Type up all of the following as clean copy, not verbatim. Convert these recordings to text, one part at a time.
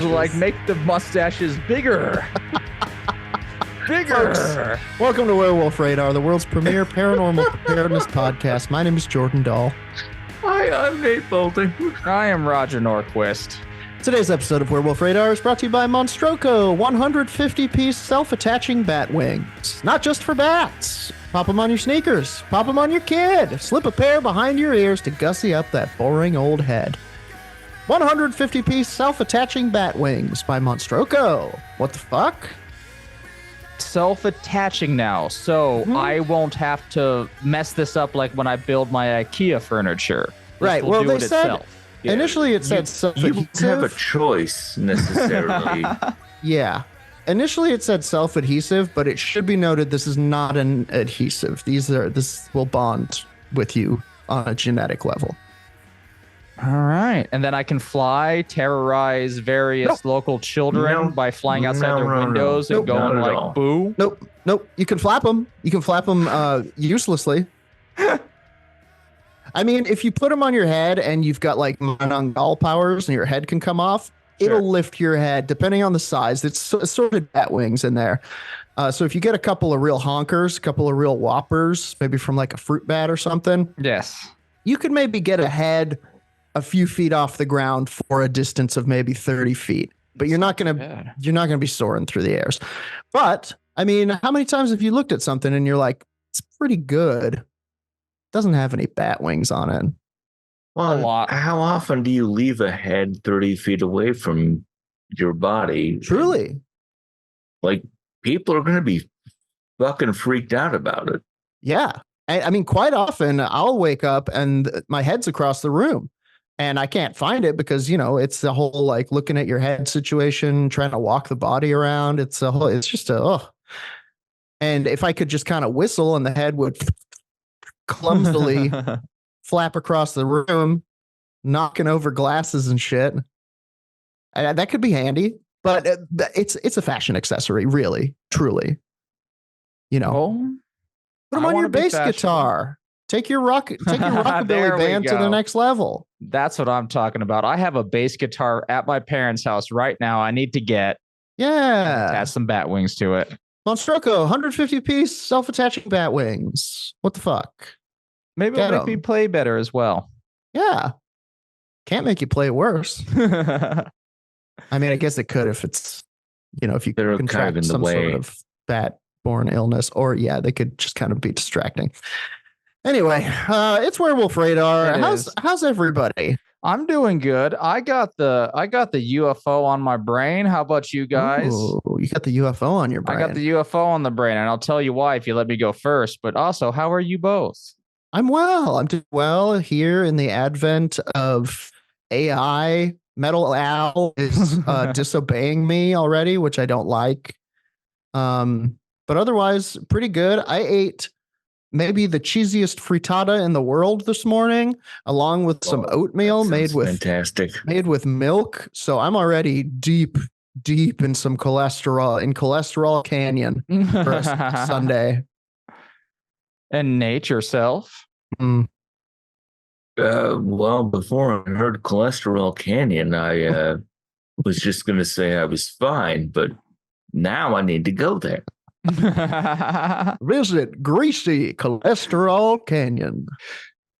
Like, make the mustaches bigger. Bigger. Folks, welcome to Werewolf Radar, the world's premier paranormal preparedness podcast. My name is Jordan Dahl. Hi, I'm Nate Bolton. I am Roger Norquist. Today's episode of Werewolf Radar is brought to you by Monstroco 150-piece self-attaching bat wings. Not just for bats. Pop them on your sneakers. Pop them on your kid. Slip a pair behind your ears to gussy up that boring old head. 150-piece self-attaching bat wings by Monstroco. What the fuck? Self-attaching now, so I won't have to mess this up like when I build my IKEA furniture. Right, well, they said... Yeah, initially, it said you self-adhesive. don't have a choice necessarily. Yeah. Initially, it said self-adhesive, but it should be noted this is not an adhesive. This will bond with you on a genetic level. All right, and then I can fly, terrorize various local children by flying outside their windows and going like, boo. Nope. You can flap them. You can flap them uselessly. I mean, if you put them on your head and you've got like Manangal powers and your head can come off, it'll lift your head depending on the size. It's sort of bat wings in there. So if you get a couple of real honkers, a couple of real whoppers, maybe from like a fruit bat or something. Yes. You could maybe get a head a few feet off the ground for a distance of maybe 30 feet. But you're not going to be soaring through the airs. But I mean, how many times have you looked at something and you're like, it's pretty good. Doesn't have any bat wings on it. Well, A lot. How often do you leave a head 30 feet away from your body? Truly. Like, people are going to be fucking freaked out about it. Yeah. I mean, quite often I'll wake up and my head's across the room and I can't find it because, you know, it's the whole like looking at your head situation, trying to walk the body around. It's just and if I could just kind of whistle and the head would clumsily flap across the room, knocking over glasses and shit. That could be handy, but it's a fashion accessory, really, truly. You know, put them on your bass guitar. Take your rockabilly band to the next level. That's what I'm talking about. I have a bass guitar at my parents' house right now. I need to get add some bat wings to it. Monstroco 150-piece self-attaching bat wings. What the fuck? Maybe it'll make me play better as well. Yeah. Can't make you play worse. I mean, I guess it could if it's, you know, if you contract some sort of bat-borne illness, or they could just kind of be distracting. Anyway, it's Werewolf Radar. How's everybody? I'm doing good. I got the UFO on my brain. How about you guys? Ooh, you got the UFO on your brain. I got the UFO on the brain, and I'll tell you why if you let me go first. But also, how are you both? I'm well. I'm doing well here in the advent of AI. Metal Al is disobeying me already, which I don't like. But otherwise, pretty good. I ate maybe the cheesiest frittata in the world this morning, along with some oatmeal made with milk. So I'm already deep in some cholesterol canyon for a Sunday. And Nate, yourself? Well, before I heard Cholesterol Canyon, I was just going to say I was fine, but now I need to go there. Visit Greasy Cholesterol Canyon.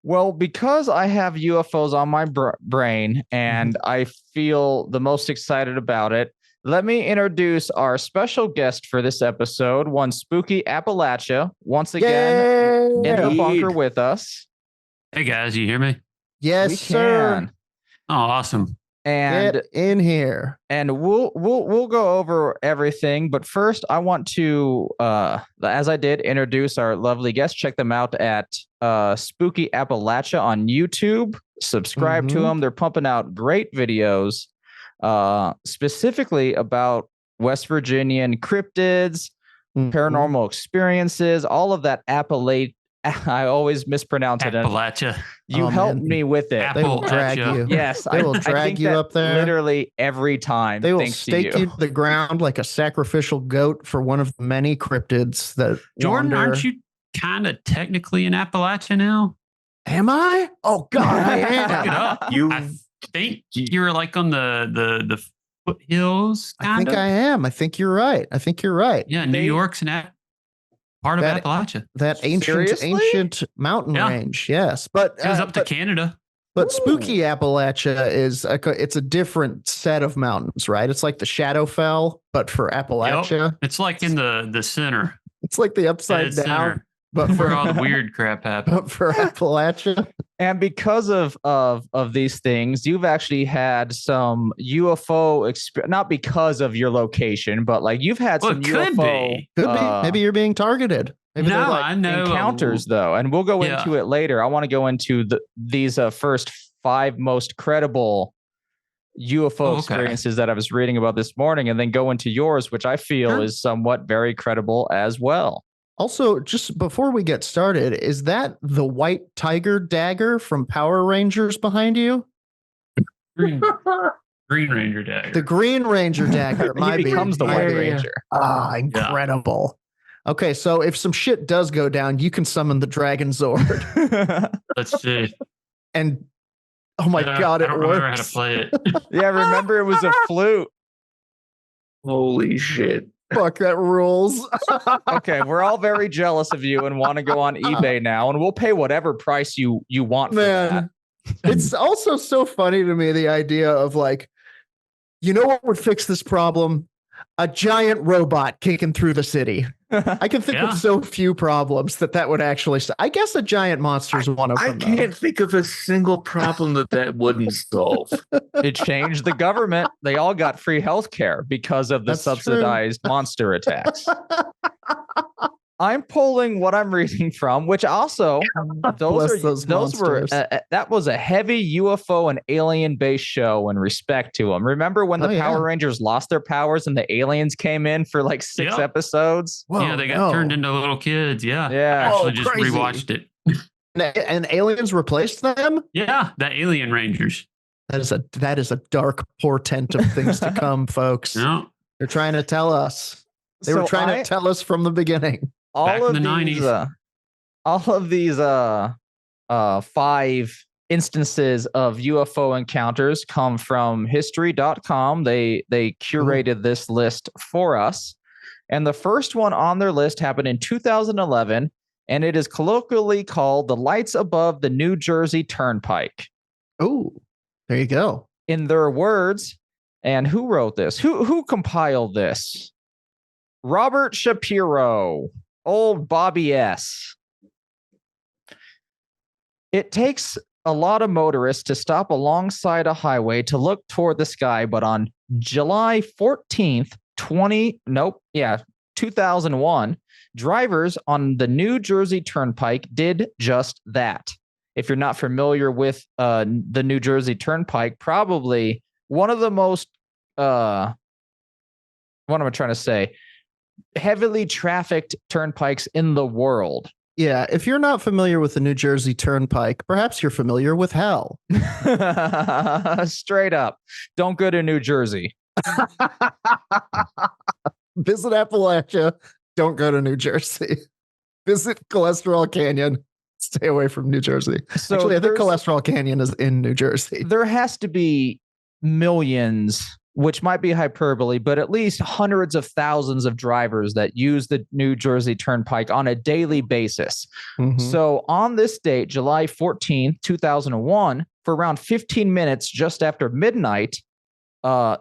Well, because I have UFOs on my brain and I feel the most excited about it, let me introduce our special guest for this episode, one spooky Appalachia, once again in the bunker with us. Hey guys, you hear me? Yes, sir. Oh, awesome. And get in here. And we'll go over everything, but first I want to as I did introduce our lovely guests. Check them out at Spooky Appalachia on YouTube. Subscribe to them. They're pumping out great videos. Specifically about West Virginian cryptids, paranormal experiences, all of that I always mispronounce it. Appalachia. You helped me with it. They will drag you. Yes, they will drag you up there. Literally every time. They will stake you to the ground like a sacrificial goat for one of the many cryptids that Jordan, wander. aren't you kind of technically in Appalachia now? Am I? Oh God, I am. Look it up. I think you're like on the foothills. I think I am. I think you're right. Yeah, New York's part of Appalachia. That Seriously? ancient mountain range. Yes, but It goes up to Canada. But spooky Appalachia it's a different set of mountains, right? It's like the Shadowfell, but for Appalachia. Yep. It's like in the center. It's like the upside down, center. but Where all the weird crap happens. but for Appalachia. And because of these things, you've actually had some UFO not because of your location, but like you've had some UFO. Could be. Maybe you're being targeted. Maybe no, I know encounters though, and we'll go into it later. I want to go into these first 5 most credible UFO experiences that I was reading about this morning, and then go into yours, which I feel is somewhat very credible as well. Also, just before we get started, is that the white tiger dagger from Power Rangers behind you? Green Ranger dagger. The Green Ranger dagger. He becomes the White Ranger. Ah, incredible. Okay, so if some shit does go down, you can summon the Dragon Zord. Let's see. And oh my God, I don't remember how works. to play it. Yeah, remember it was a flute. Holy shit. Fuck, that rules. Okay, we're all very jealous of you and want to go on eBay now, and we'll pay whatever price you want for that. It's also so funny to me, the idea of like, you know what would fix this problem? A giant robot kicking through the city. I can think of so few problems that would actually. I guess a giant monster is one of them. I can't think of a single problem that wouldn't solve. It changed the government. They all got free health care because of the subsidized monster attacks. I'm pulling what I'm reading from, which also those were that was a heavy UFO and alien based show in respect to them. Remember when the Power Rangers lost their powers and the aliens came in for like 6 episodes? Whoa, yeah, they got turned into little kids. Yeah, I actually just rewatched it. And aliens replaced them? Yeah, the Alien Rangers. That is a dark portent of things to come, folks. No. They're trying to tell us. They were trying to tell us from the beginning. Back in the 90s. All of these 5 instances of UFO encounters come from history.com. They curated this list for us. And the first one on their list happened in 2011, and it is colloquially called the Lights Above the New Jersey Turnpike. Oh, there you go. In their words, and who wrote this? Who compiled this? Robert Shapiro. Old Bobby S. It takes a lot of motorists to stop alongside a highway to look toward the sky, but on July 14th, 2001, drivers on the New Jersey Turnpike did just that. If you're not familiar with the New Jersey Turnpike, probably one of the most, what am I trying to say? Heavily trafficked turnpikes in the world. Yeah, if you're not familiar with the New Jersey Turnpike, perhaps you're familiar with hell. Straight up. Don't go to New Jersey. Visit Appalachia. Don't go to New Jersey. Visit Cholesterol Canyon. Stay away from New Jersey. So actually, I think Cholesterol Canyon is in New Jersey. There has to be millions, which might be hyperbole, but at least hundreds of thousands of drivers that use the New Jersey Turnpike on a daily basis. Mm-hmm. So on this date, July 14th, 2001, for around 15 minutes just after midnight,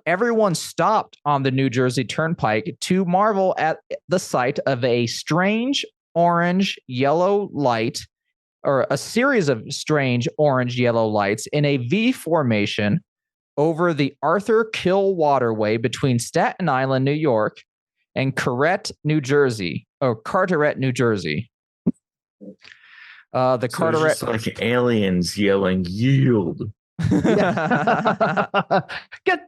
everyone stopped on the New Jersey Turnpike to marvel at the sight of a strange orange yellow light, or a series of strange orange yellow lights in a V formation over the Arthur Kill Waterway between Staten Island, New York, and Carteret, New Jersey. The Carteret, it's like aliens yelling "yield." Get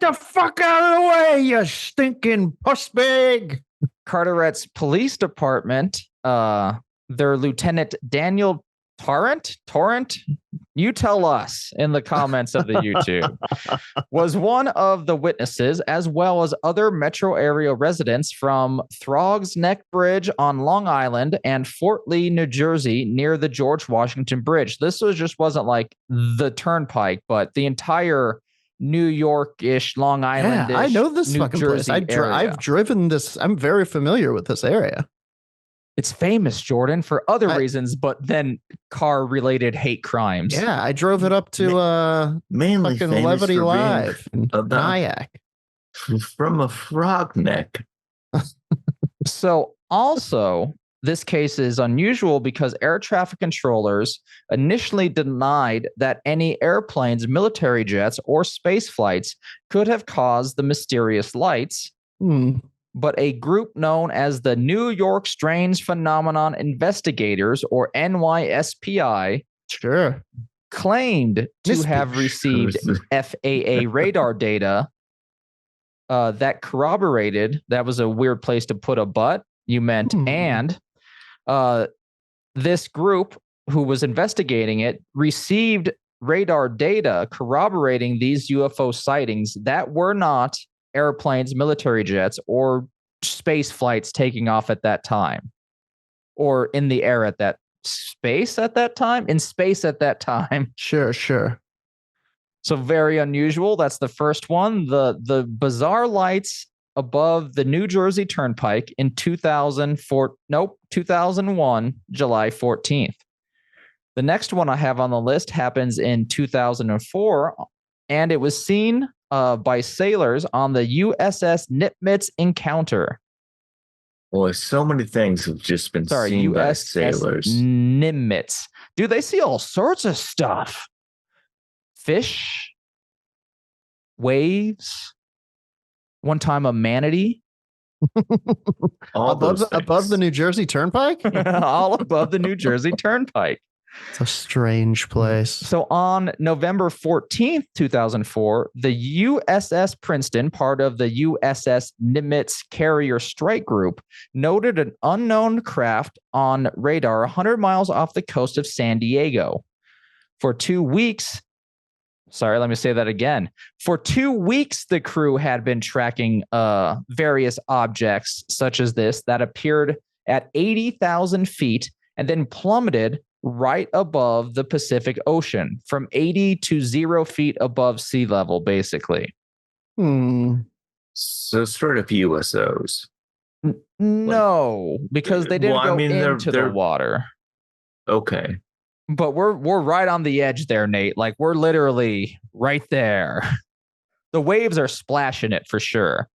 the fuck out of the way, you stinking puss bag. Carteret's police department, their Lieutenant Daniel Torrent, you tell us in the comments of the YouTube, was one of the witnesses, as well as other metro area residents from Throgs Neck Bridge on Long Island and Fort Lee, New Jersey, near the George Washington Bridge. This wasn't like the turnpike, but the entire New York-ish, Long Island. Yeah, I know this New fucking Jersey place. area. I've driven this. I'm very familiar with this area. It's famous, Jordan, for other reasons, but then car-related hate crimes. Yeah, I drove it up to mainly fucking famous Levity for Live in being about Nyack. from a frog neck. So also, this case is unusual because air traffic controllers initially denied that any airplanes, military jets, or space flights could have caused the mysterious lights. But a group known as the New York Strange Phenomenon Investigators, or NYSPI, Sure, claimed to have received FAA radar data that corroborated, that was a weird place to put a but, you meant, and this group who was investigating it received radar data corroborating these UFO sightings that were not airplanes, military jets, or space flights taking off at that time, or in the air at that space at that time, in space at that time. sure. So very unusual. That's the first one. The bizarre lights above the New Jersey Turnpike in 2001, July 14th. The next one I have on the list happens in 2004, and it was seen by sailors on the USS Nimitz Encounter. Boy, so many things have just been seen by sailors. Nimitz. Dude, they see all sorts of stuff. Fish, waves, one time a manatee. Above the New Jersey Turnpike? All above the New Jersey Turnpike. It's a strange place. So on November 14th, 2004, the USS Princeton, part of the USS Nimitz Carrier Strike Group, noted an unknown craft on radar 100 miles off the coast of San Diego. For 2 weeks, let me say that again. For 2 weeks, the crew had been tracking various objects such as this that appeared at 80,000 feet and then plummeted right above the Pacific Ocean from 80 to 0 feet above sea level, basically. So sort of USOs. No, because they didn't go into the water. Okay. But we're right on the edge there, Nate. Like, we're literally right there. The waves are splashing it for sure.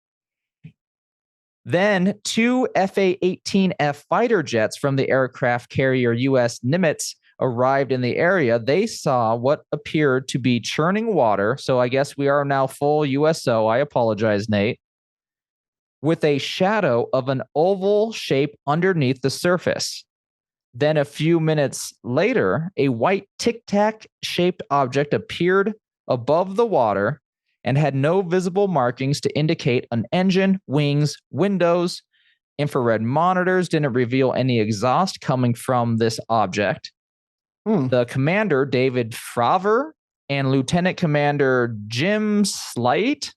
Then 2 FA-18F fighter jets from the aircraft carrier U.S. Nimitz arrived in the area. They saw what appeared to be churning water. So I guess we are now full USO. I apologize, Nate. With a shadow of an oval shape underneath the surface. Then a few minutes later, a white tic-tac shaped object appeared above the water and had no visible markings to indicate an engine, wings, windows. Infrared monitors didn't reveal any exhaust coming from this object. The commander, David Fravor, and Lieutenant Commander Jim Slight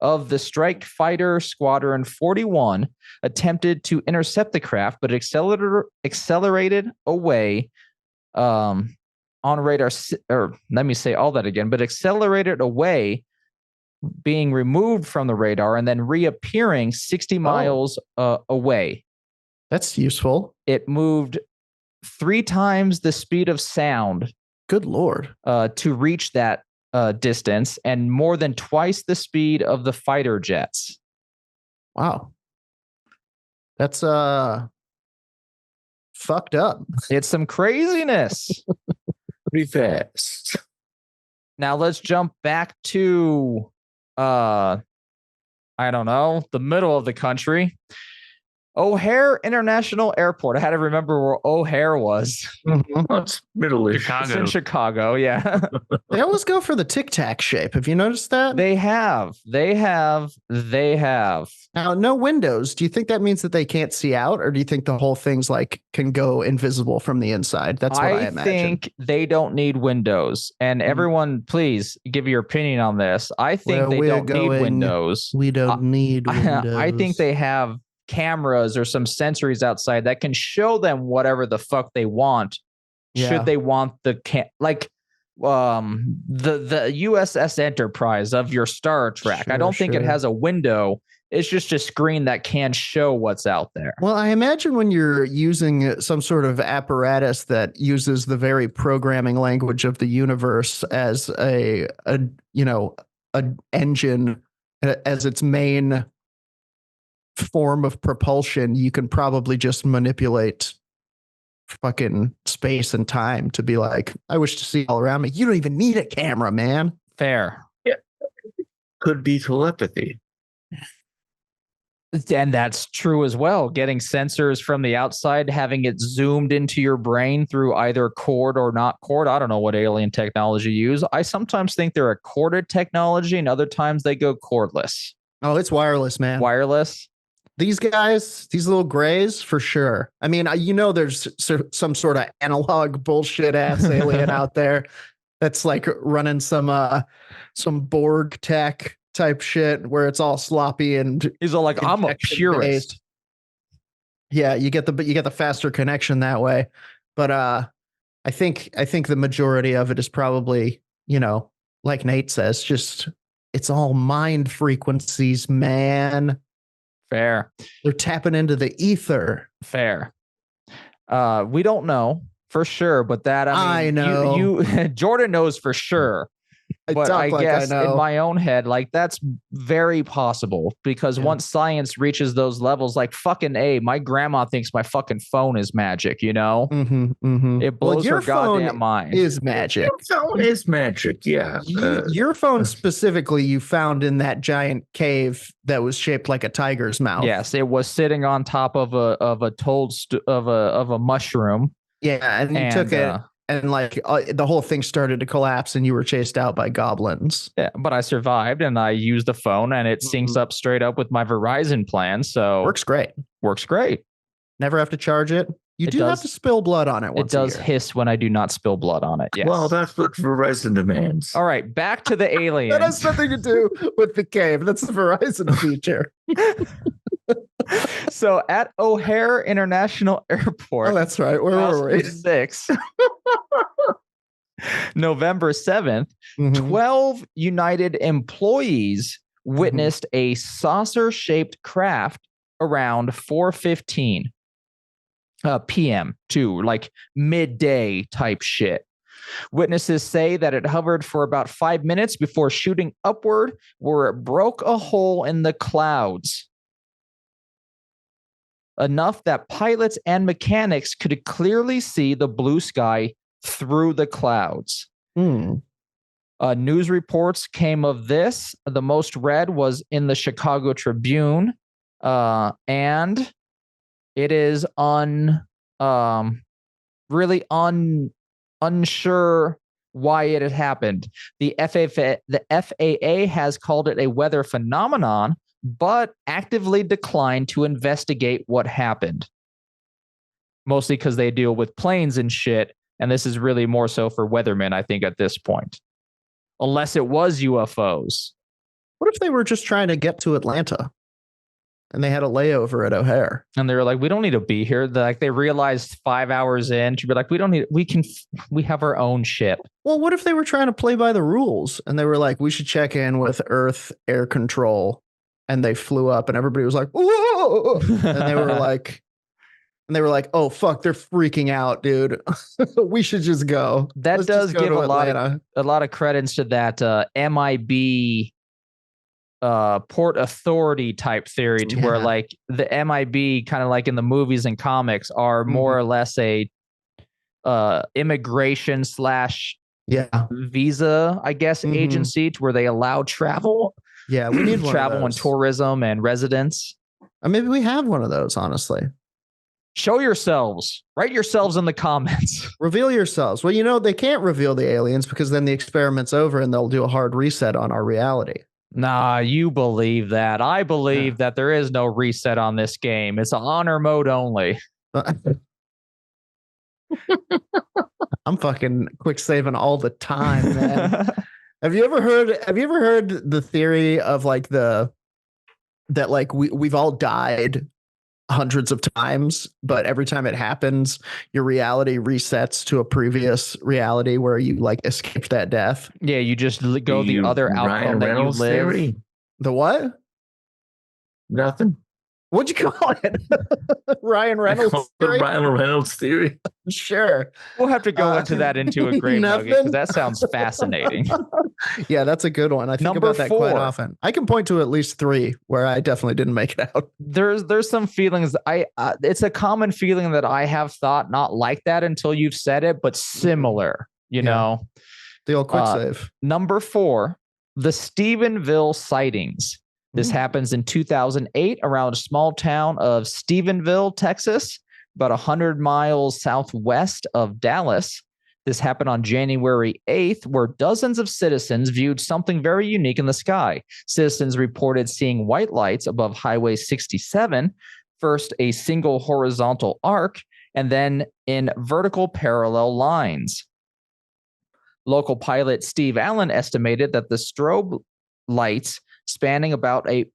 of the Strike Fighter Squadron 41 attempted to intercept the craft, but accelerated away on radar. Or let me say all that again, but accelerated away, being removed from the radar and then reappearing 60 miles away. That's useful. It moved 3 times the speed of sound. Good Lord. To reach that distance, and more than twice the speed of the fighter jets. Wow. That's fucked up. It's some craziness. Pretty fast. Now let's jump back to I don't know, the middle of the country. O'Hare International Airport. I had to remember where O'Hare was. It's middle-ish. Chicago. It's in Chicago, yeah. They always go for the tic-tac shape. Have you noticed that? They have. Now, no windows. Do you think that means that they can't see out, or do you think the whole thing's like can go invisible from the inside? That's what I imagine. I think they don't need windows. And everyone, please give your opinion on this. I think they don't need windows. We don't need windows. I think they have cameras or some sensories outside that can show them whatever the fuck they want. Yeah. Should they want the like the USS Enterprise of your Star Trek. I don't think it has a window. It's just a screen that can show what's out there. Well, I imagine when you're using some sort of apparatus that uses the very programming language of the universe as a engine as its main form of propulsion, you can probably just manipulate fucking space and time to be like, I wish to see all around me. You don't even need a camera, man. Fair. Yeah. Could be telepathy. And that's true as well. Getting sensors from the outside, having it zoomed into your brain through either cord or not cord. I don't know what alien technology you use. I sometimes think they're a corded technology, and other times they go cordless. Oh, it's wireless, man. Wireless. These guys, these little grays, for sure. I mean, there's some sort of analog bullshit ass alien out there that's like running some Borg tech type shit where it's all sloppy and he's all like, I'm a purist. Yeah, you get the faster connection that way. But I think the majority of it is probably, like Nate says, just it's all mind frequencies, man. Fair. They're tapping into the ether. Fair. We don't know for sure, but that I know. You Jordan knows for sure. But I guess in my own head, like that's very possible because once science reaches those levels, like fucking my grandma thinks my fucking phone is magic, It blows her goddamn mind. Is magic. Your phone is magic, yeah. Your phone specifically, you found in that giant cave that was shaped like a tiger's mouth. Yes, it was sitting on top of a mushroom. Yeah, and you took it. And the whole thing started to collapse and you were chased out by goblins. Yeah, but I survived and I used the phone and it syncs up straight up with my Verizon plan. So works great. Never have to charge it. You do have to spill blood on it once a year. It does hiss when I do not spill blood on it. Yes. Well, that's what Verizon demands. All right, back to the aliens. That has nothing to do with the cave. That's the Verizon feature. So at O'Hare International Airport. Oh, that's right. Where were we? 6, November 7th, 12 United employees witnessed a saucer-shaped craft around 4:15 p.m. to like midday type shit. Witnesses say that it hovered for about 5 minutes before shooting upward, where it broke a hole in the clouds. Enough that pilots and mechanics could clearly see the blue sky through the clouds. News reports came of this. The most read was in the Chicago Tribune, and it is unsure why it had happened. The FAA has called it a weather phenomenon, but actively declined to investigate what happened. Mostly because they deal with planes and shit, and this is really more so for weathermen, I think, at this point. Unless it was UFOs. What if they were just trying to get to Atlanta and they had a layover at O'Hare? And they were like, we don't need to be here. They realized 5 hours in to be like, we have our own ship. Well, what if they were trying to play by the rules and they were like, we should check in with Earth air control, and they flew up and everybody was like, whoa, and they were like, oh fuck, they're freaking out, dude. We should just go. Let's does give a lot of credence to that MIB Port Authority type theory, to where like the MIB, kind of like in the movies and comics, are more or less a immigration / visa, I guess, agency, to where they allow travel. Yeah, we need travel and tourism and residence. Maybe we have one of those, honestly. Show yourselves. Write yourselves in the comments. Reveal yourselves. Well, they can't reveal the aliens because then the experiment's over and they'll do a hard reset on our reality. Nah, you believe that. I believe that there is no reset on this game. It's honor mode only. I'm fucking quick saving all the time, man. Have you ever heard the theory of like that like we've all died hundreds of times, but every time it happens, your reality resets to a previous reality where you like escaped that death. Yeah, you just go the other Ryan outcome that you Reynolds live. theory? The what? Nothing. What'd you call it? Ryan Reynolds The theory? Ryan Reynolds theory. Sure. We'll have to go into that into a grave nugget because nothing? that sounds fascinating. Yeah, that's a good one. I think Number about that quite 4. often. I can point to at least 3 where I definitely didn't make it out. There's some feelings that it's a common feeling that I have thought not like that until you've said it, but similar, you know. The old quick save. Number 4, the Stephenville sightings. This happens in 2008 around a small town of Stephenville, Texas, about 100 miles southwest of Dallas. This happened on January 8th, where dozens of citizens viewed something very unique in the sky. Citizens reported seeing white lights above Highway 67, first a single horizontal arc, and then in vertical parallel lines. Local pilot Steve Allen estimated that the strobe lights spanning about a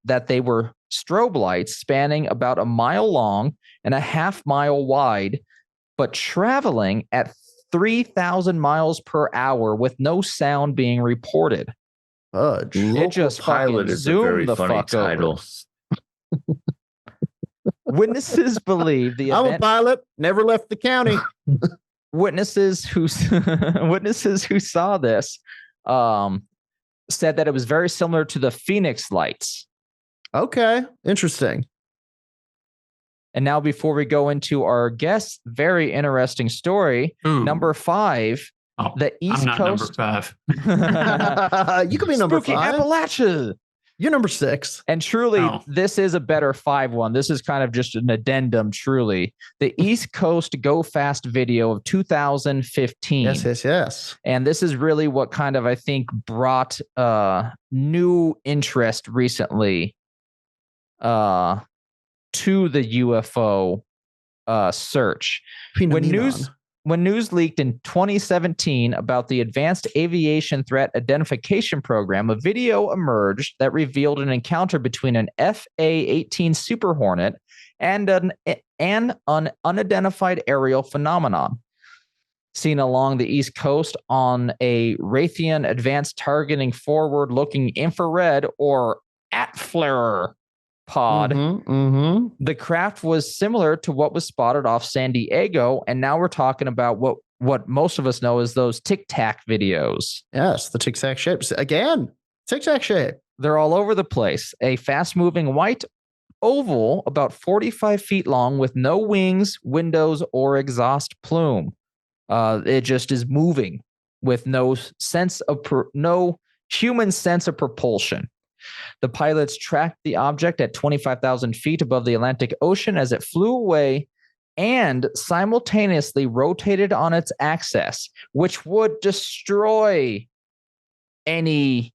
mile long and a half mile wide, but traveling at 3,000 miles per hour with no sound being reported. It just Pilot is a very funny title. Witnesses believe the I'm event. a pilot, never left the county. Witnesses who saw this said that it was very similar to the Phoenix lights. Okay, interesting. And now, before we go into our guest's very interesting story, number 5, the East I'm not Coast. number 5. You can be number Spooky 5. Appalachia. You're number 6. And truly, this is a better 5 one. This is kind of just an addendum, truly. The East Coast Go Fast video of 2015. Yes. And this is really what kind of, I think, brought new interest recently to the UFO search. When news leaked in 2017 about the Advanced Aviation Threat Identification Program, a video emerged that revealed an encounter between an FA-18 Super Hornet and an unidentified aerial phenomenon seen along the East Coast on a Raytheon Advanced Targeting Forward-Looking Infrared or ATFLARE pod. The craft was similar to what was spotted off San Diego, and now we're talking about what most of us know as those Tic Tac videos. Yes, the Tic Tac shapes. Again, Tic Tac shape. They're all over the place. A fast-moving white oval about 45 feet long with no wings, windows, or exhaust plume. It just is moving with no human sense of propulsion. The pilots tracked the object at 25,000 feet above the Atlantic Ocean as it flew away and simultaneously rotated on its axis, which would destroy any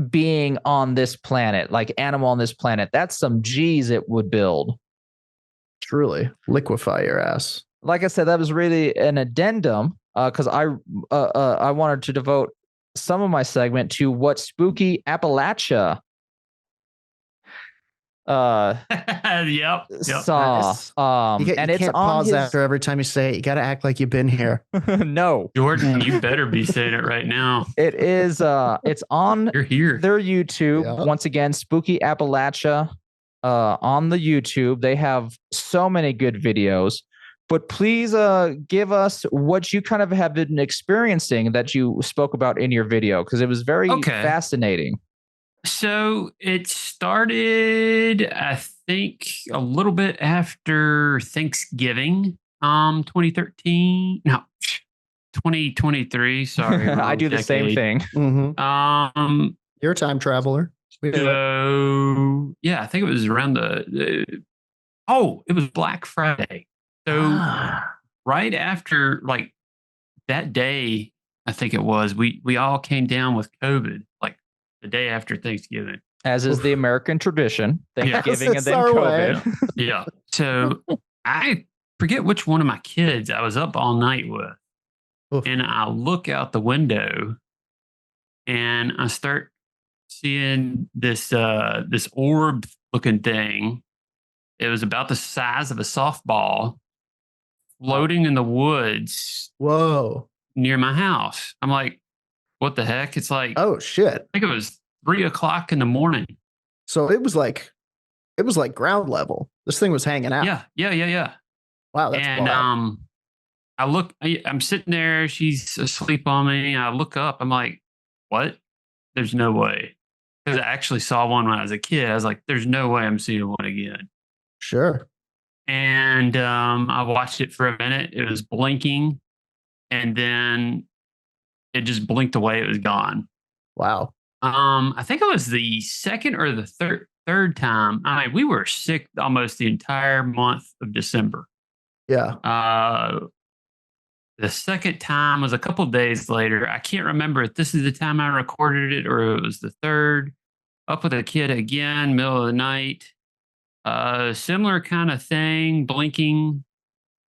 being on this planet, like animal on this planet. That's some G's it would build. Truly liquefy your ass. Like I said, that was really an addendum because I wanted to devote some of my segment to what Spooky Appalachia saw. You can't pause after every time you say it. You got to act like you've been here. No, Jordan, you better be saying it right now. It is. It's on You're here. Their YouTube. Yeah. Once again, Spooky Appalachia on the YouTube. They have so many good videos. But please give us what you kind of have been experiencing that you spoke about in your video, because it was very fascinating. So it started, I think, a little bit after Thanksgiving, 2013. No, 2023. Sorry. I do the same thing. Mm-hmm. You're a time traveler. So, yeah, I think it was around it was Black Friday. So right after like that day, I think it was, we all came down with COVID, like the day after Thanksgiving. As is the American tradition, Thanksgiving and then COVID. Yeah. So I forget which one of my kids I was up all night with. Oof. And I look out the window and I start seeing this orb looking thing. It was about the size of a softball floating in the woods Whoa. near my house. I'm like, what the heck? It's like, Oh shit. I think it was 3:00 in the morning. So it was like ground level. This thing was hanging out. Yeah. Wow, that's And wild. I'm sitting there. She's asleep on me. I look up. I'm like, what? There's no way. Because I actually saw one when I was a kid. I was like, there's no way I'm seeing one again. Sure. And I watched it for a minute. It was blinking, and then it just blinked away. It was gone. Wow. I think it was the second or the third time. I mean, we were sick almost the entire month of December. Yeah. The second time was a couple days later. I can't remember if this is the time I recorded it or it was the third. Up with a kid again, middle of the night. Similar kind of thing, blinking,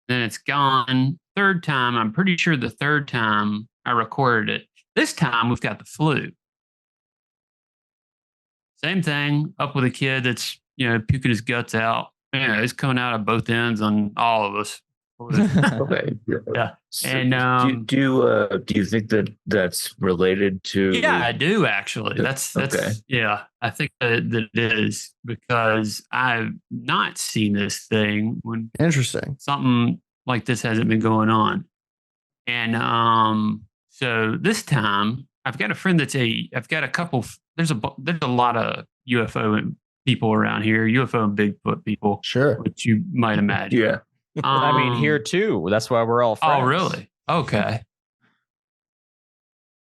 then it's gone. Third time, I'm pretty sure the third time I recorded it. This time we've got the flu. Same thing, up with a kid that's, puking his guts out. It's coming out of both ends on all of us. Okay. Yeah. So And do you think that that's related to? yeah, I do actually. That's okay. Yeah, I think that it is because I've not seen this thing when Interesting. something like this hasn't been going on. And so this time I've got a friend I've got a couple, there's a lot of UFO people around here, UFO and Bigfoot people, Sure. which you might imagine. Yeah. I mean, here too. That's why we're all friends. Oh, really? Okay.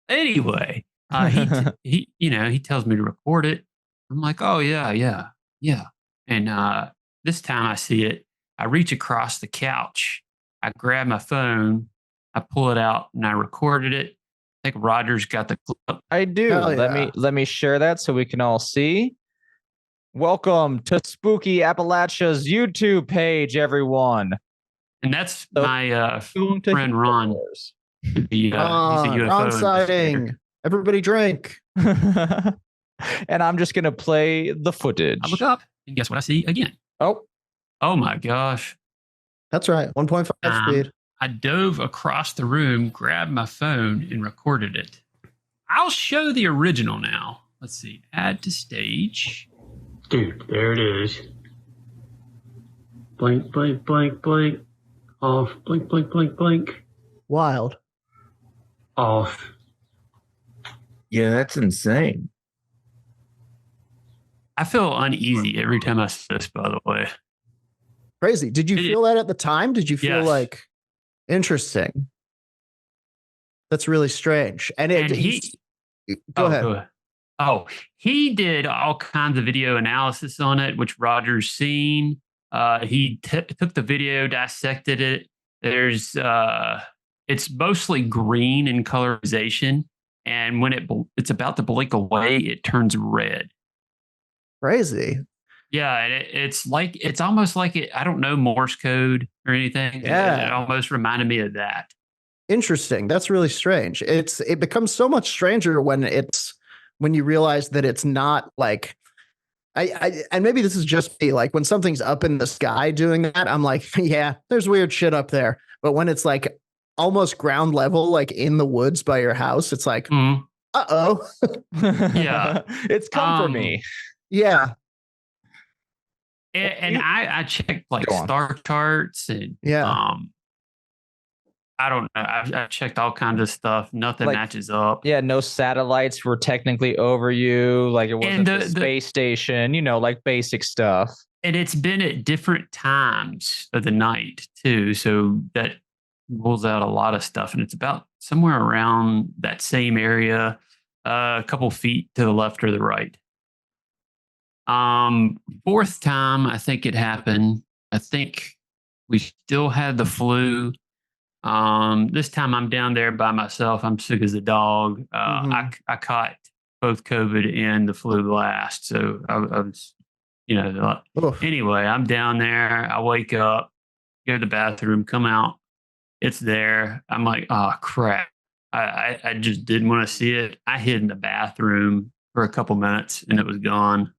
Anyway, he tells me to record it. I'm like, oh yeah. And this time I see it. I reach across the couch. I grab my phone. I pull it out and I recorded it. I think Roger's got the clip. I do. Hell Let me share that so we can all see. Welcome to Spooky Appalachia's YouTube page, everyone. And that's So, my Going to friend Ron. He's a UFO Ron investigator. sighting. Everybody drink. and I'm just gonna play the footage. I look up and guess what I see again? Oh, my gosh. That's right. 1.5 speed. I dove across the room, grabbed my phone, and recorded it. I'll show the original now. Let's see. Add to stage. Dude, there it is. Blink, blink, blink, blink. Off. Blink, blink, blink, blink. Wild. Off. Yeah, that's insane. I feel uneasy every time I see this, by the way. Crazy. Did you feel that at the time? Did you feel Yes. like interesting? That's really strange. And go ahead. Oh, he did all kinds of video analysis on it, which Roger's seen. He took the video, dissected it. There's it's mostly green in colorization, and when it's about to blink away, it turns red. Crazy. Yeah, and it's almost like it. I don't know Morse code or anything. Yeah. It almost reminded me of that. Interesting. That's really strange. It becomes so much stranger when you realize that it's not like and maybe this is just me, like when something's up in the sky doing that, I'm like, yeah, there's weird shit up there. But when it's like almost ground level, like in the woods by your house, it's like, uh-oh. Yeah. It's come for me. Yeah. And I checked like Go on. star charts and I don't know. I checked all kinds of stuff. Nothing matches up. Yeah, no satellites were technically over you. Like it wasn't the space station, like basic stuff. And it's been at different times of the night too. So that rules out a lot of stuff. And it's about somewhere around that same area, a couple feet to the left or the right. Fourth time, I think it happened. I think we still had the flu. This time I'm down there by myself. I'm sick as a dog. I caught both COVID and the flu last. So I was, anyway, I'm down there. I wake up, go to the bathroom, come out. It's there. I'm like, oh, crap. I just didn't want to see it. I hid in the bathroom for a couple minutes and it was gone.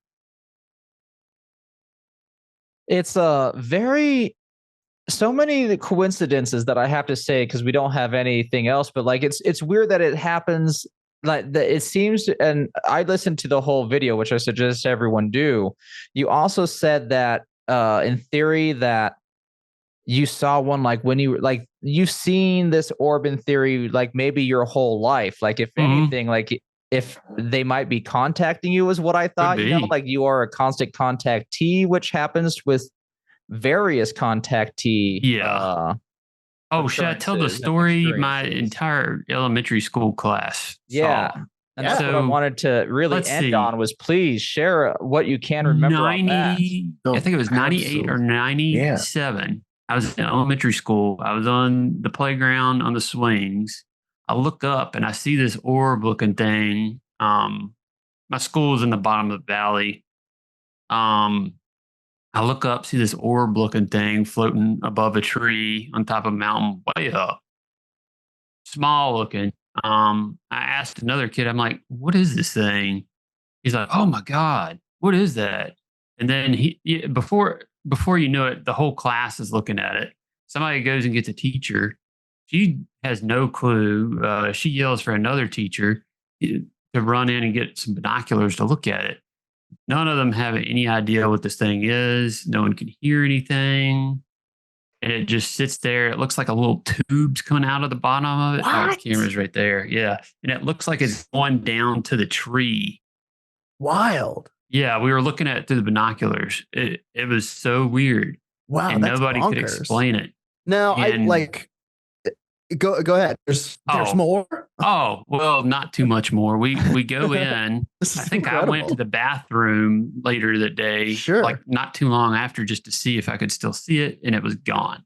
It's a very so many coincidences that I have to say because we don't have anything else. But like it's weird that it happens like that. It seems, and I listened to the whole video, which I suggest everyone do. You also said that in theory that you saw one like when you like you've seen this orb in theory like maybe your whole life. Like if anything, like if they might be contacting you is what I thought. You know, like you are a constant contactee, which happens with various contactee. Oh, should I tell the story? My entire elementary school class. Yeah. And that's what I wanted to really end on was please share what you can remember on that. I think it was 98 or 97. Yeah. I was in elementary school. I was on the playground on the swings. I look up and I see this orb looking thing. My school is in the bottom of the valley. I look up, see this orb looking thing floating above a tree on top of a mountain way up. Small looking. I asked another kid, I'm like, what is this thing? He's like, oh my God, what is that? And then before you know it, the whole class is looking at it. Somebody goes and gets a teacher. She has no clue. She yells for another teacher to run in and get some binoculars to look at it. None of them have any idea what this thing is. No one can hear anything. And it just sits there. It looks like a little tube's coming out of the bottom of it. What? Oh, the camera's right there. Yeah. And it looks like it's going down to the tree. Wild. Yeah. We were looking at it through the binoculars. It was so weird. Wow. And nobody could explain it. No, Go ahead. There's more. Oh, well, not too much more. We go in. I think incredible. I went to the bathroom later that day, like not too long after, just to see if I could still see it, and it was gone.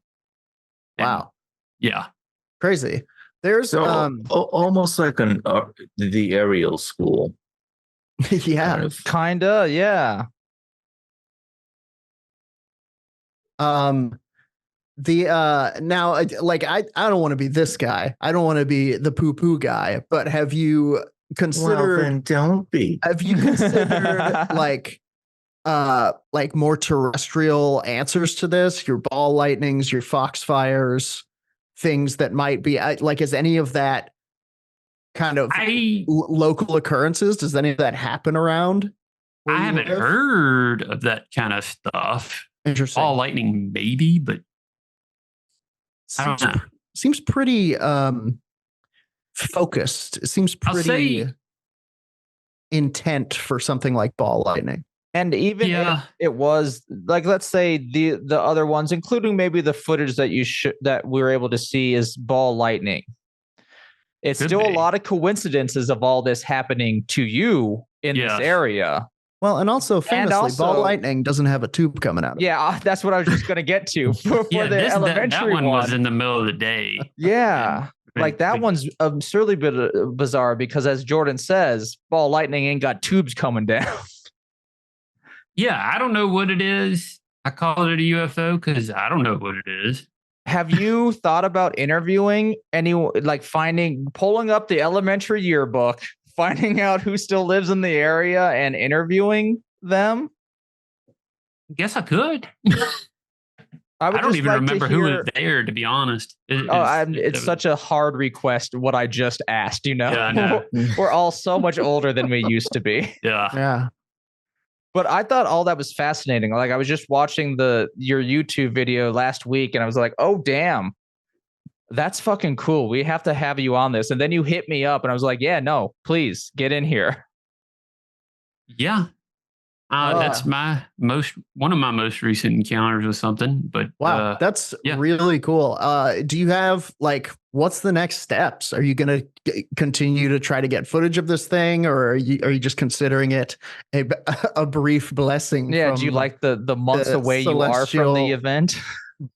Wow. Yeah. Crazy. There's almost like the aerial school. Yeah. Kinda, yeah. Now like I don't want to be this guy. I don't want to be the poo-poo guy, but have you considered well, then don't be. Have you considered like more terrestrial answers to this? Your ball lightnings, your foxfires, things that might be like is any of that kind of local occurrences? Does any of that happen around? I haven't heard of that kind of stuff. Interesting. Ball lightning maybe, but I don't know. Seems pretty focused. It seems pretty intent for something like ball lightning. And even if it was like, let's say the other ones, including maybe the footage that that we were able to see is ball lightning. It's still a lot of coincidences of all this happening to you in this area. Well, and also famously, ball lightning doesn't have a tube coming out of it. Yeah, that's what I was just going to get to for the elementary that one was in the middle of the day. Yeah, like that one's absurdly bizarre because, as Jordan says, ball lightning ain't got tubes coming down. Yeah, I don't know what it is. I call it a UFO because I don't know what it is. Have you thought about interviewing pulling up the elementary yearbook, finding out who still lives in the area and interviewing them? Guess I could. I don't even remember who was there, to be honest. It's such a hard request, what I just asked, you know? Yeah, I know. We're all so much older than we used to be. Yeah. But I thought all that was fascinating. Like I was just watching your YouTube video last week and I was like, oh, damn. That's fucking cool. We have to have you on this. And then you hit me up and I was like, yeah, no, please get in here. Yeah. That's one of my most recent encounters with something, but wow, that's really cool. Do you have what's the next steps? Are you going to continue to try to get footage of this thing, or are you just considering it a brief blessing? Yeah. Do you like the months away you are from the event?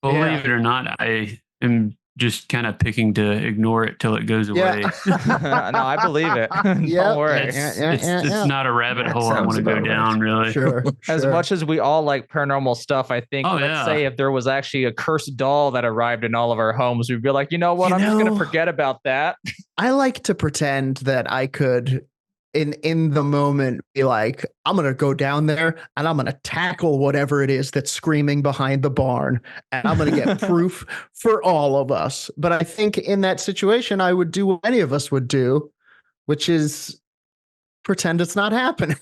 Believe it or not, I am just kind of picking to ignore it till it goes away. No, I believe it. Don't worry. It's not a rabbit hole I want to go down, really. Sure. As much as we all like paranormal stuff, I think, let's say if there was actually a cursed doll that arrived in all of our homes, we'd be like, you know what? I'm just going to forget about that. I like to pretend that I could in the moment be like, I'm gonna go down there and I'm gonna tackle whatever it is that's screaming behind the barn, and I'm gonna get proof for all of us. But I think in that situation, I would do what any of us would do, which is pretend it's not happening.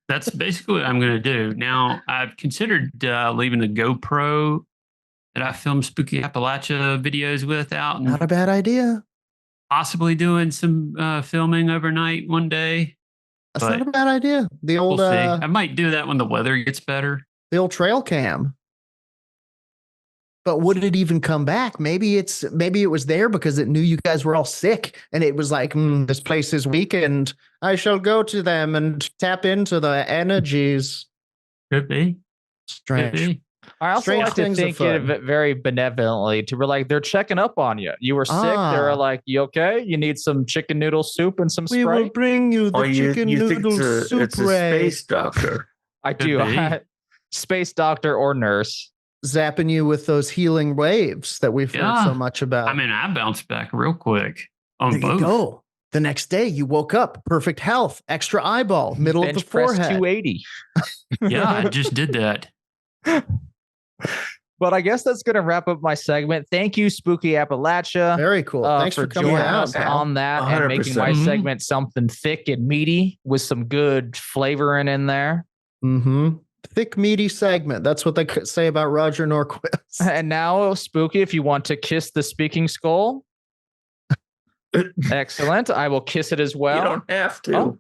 That's basically what I'm going to do. Now, I've considered leaving the GoPro that I filmed Spooky Appalachia videos with out, Not and a bad idea. possibly doing some filming overnight one day. That's But not a bad idea. The old we'll see. I might do that when the weather gets better. the old trail cam. But would it even come back? Maybe it was there because it knew you guys were all sick, and it was like, this place is weakened. I shall go to them and tap into the energies. Could be. Strange. Could be. I also Strange like to things think afoot. of it very benevolently to where like they're checking up on you. You were sick. They were Ah. like, you okay? You need some chicken noodle soup and some We will Sprite? bring you the Oh, chicken you think noodle it's soup a Ray. space doctor. I Could do. be. Space doctor or nurse. Zapping you with those healing waves that we've heard Yeah. so much about. I mean, I bounced back real quick on there you both. go. The next day, you woke up, perfect health, extra eyeball, middle of the Bench press forehead. 280. Yeah, I just did that. But I guess that's going to wrap up my segment. Thank you, Spooky Appalachia, Very cool. Thanks for coming joining out, us pal. on that and making 100%. my Mhm. segment something thick and meaty with some good flavoring in there. Mm-hmm. Thick, meaty segment. That's what they say about Roger Norquist. And now, Spooky, if you want to kiss the speaking skull, excellent. I will kiss it as You well. don't have to. Oh.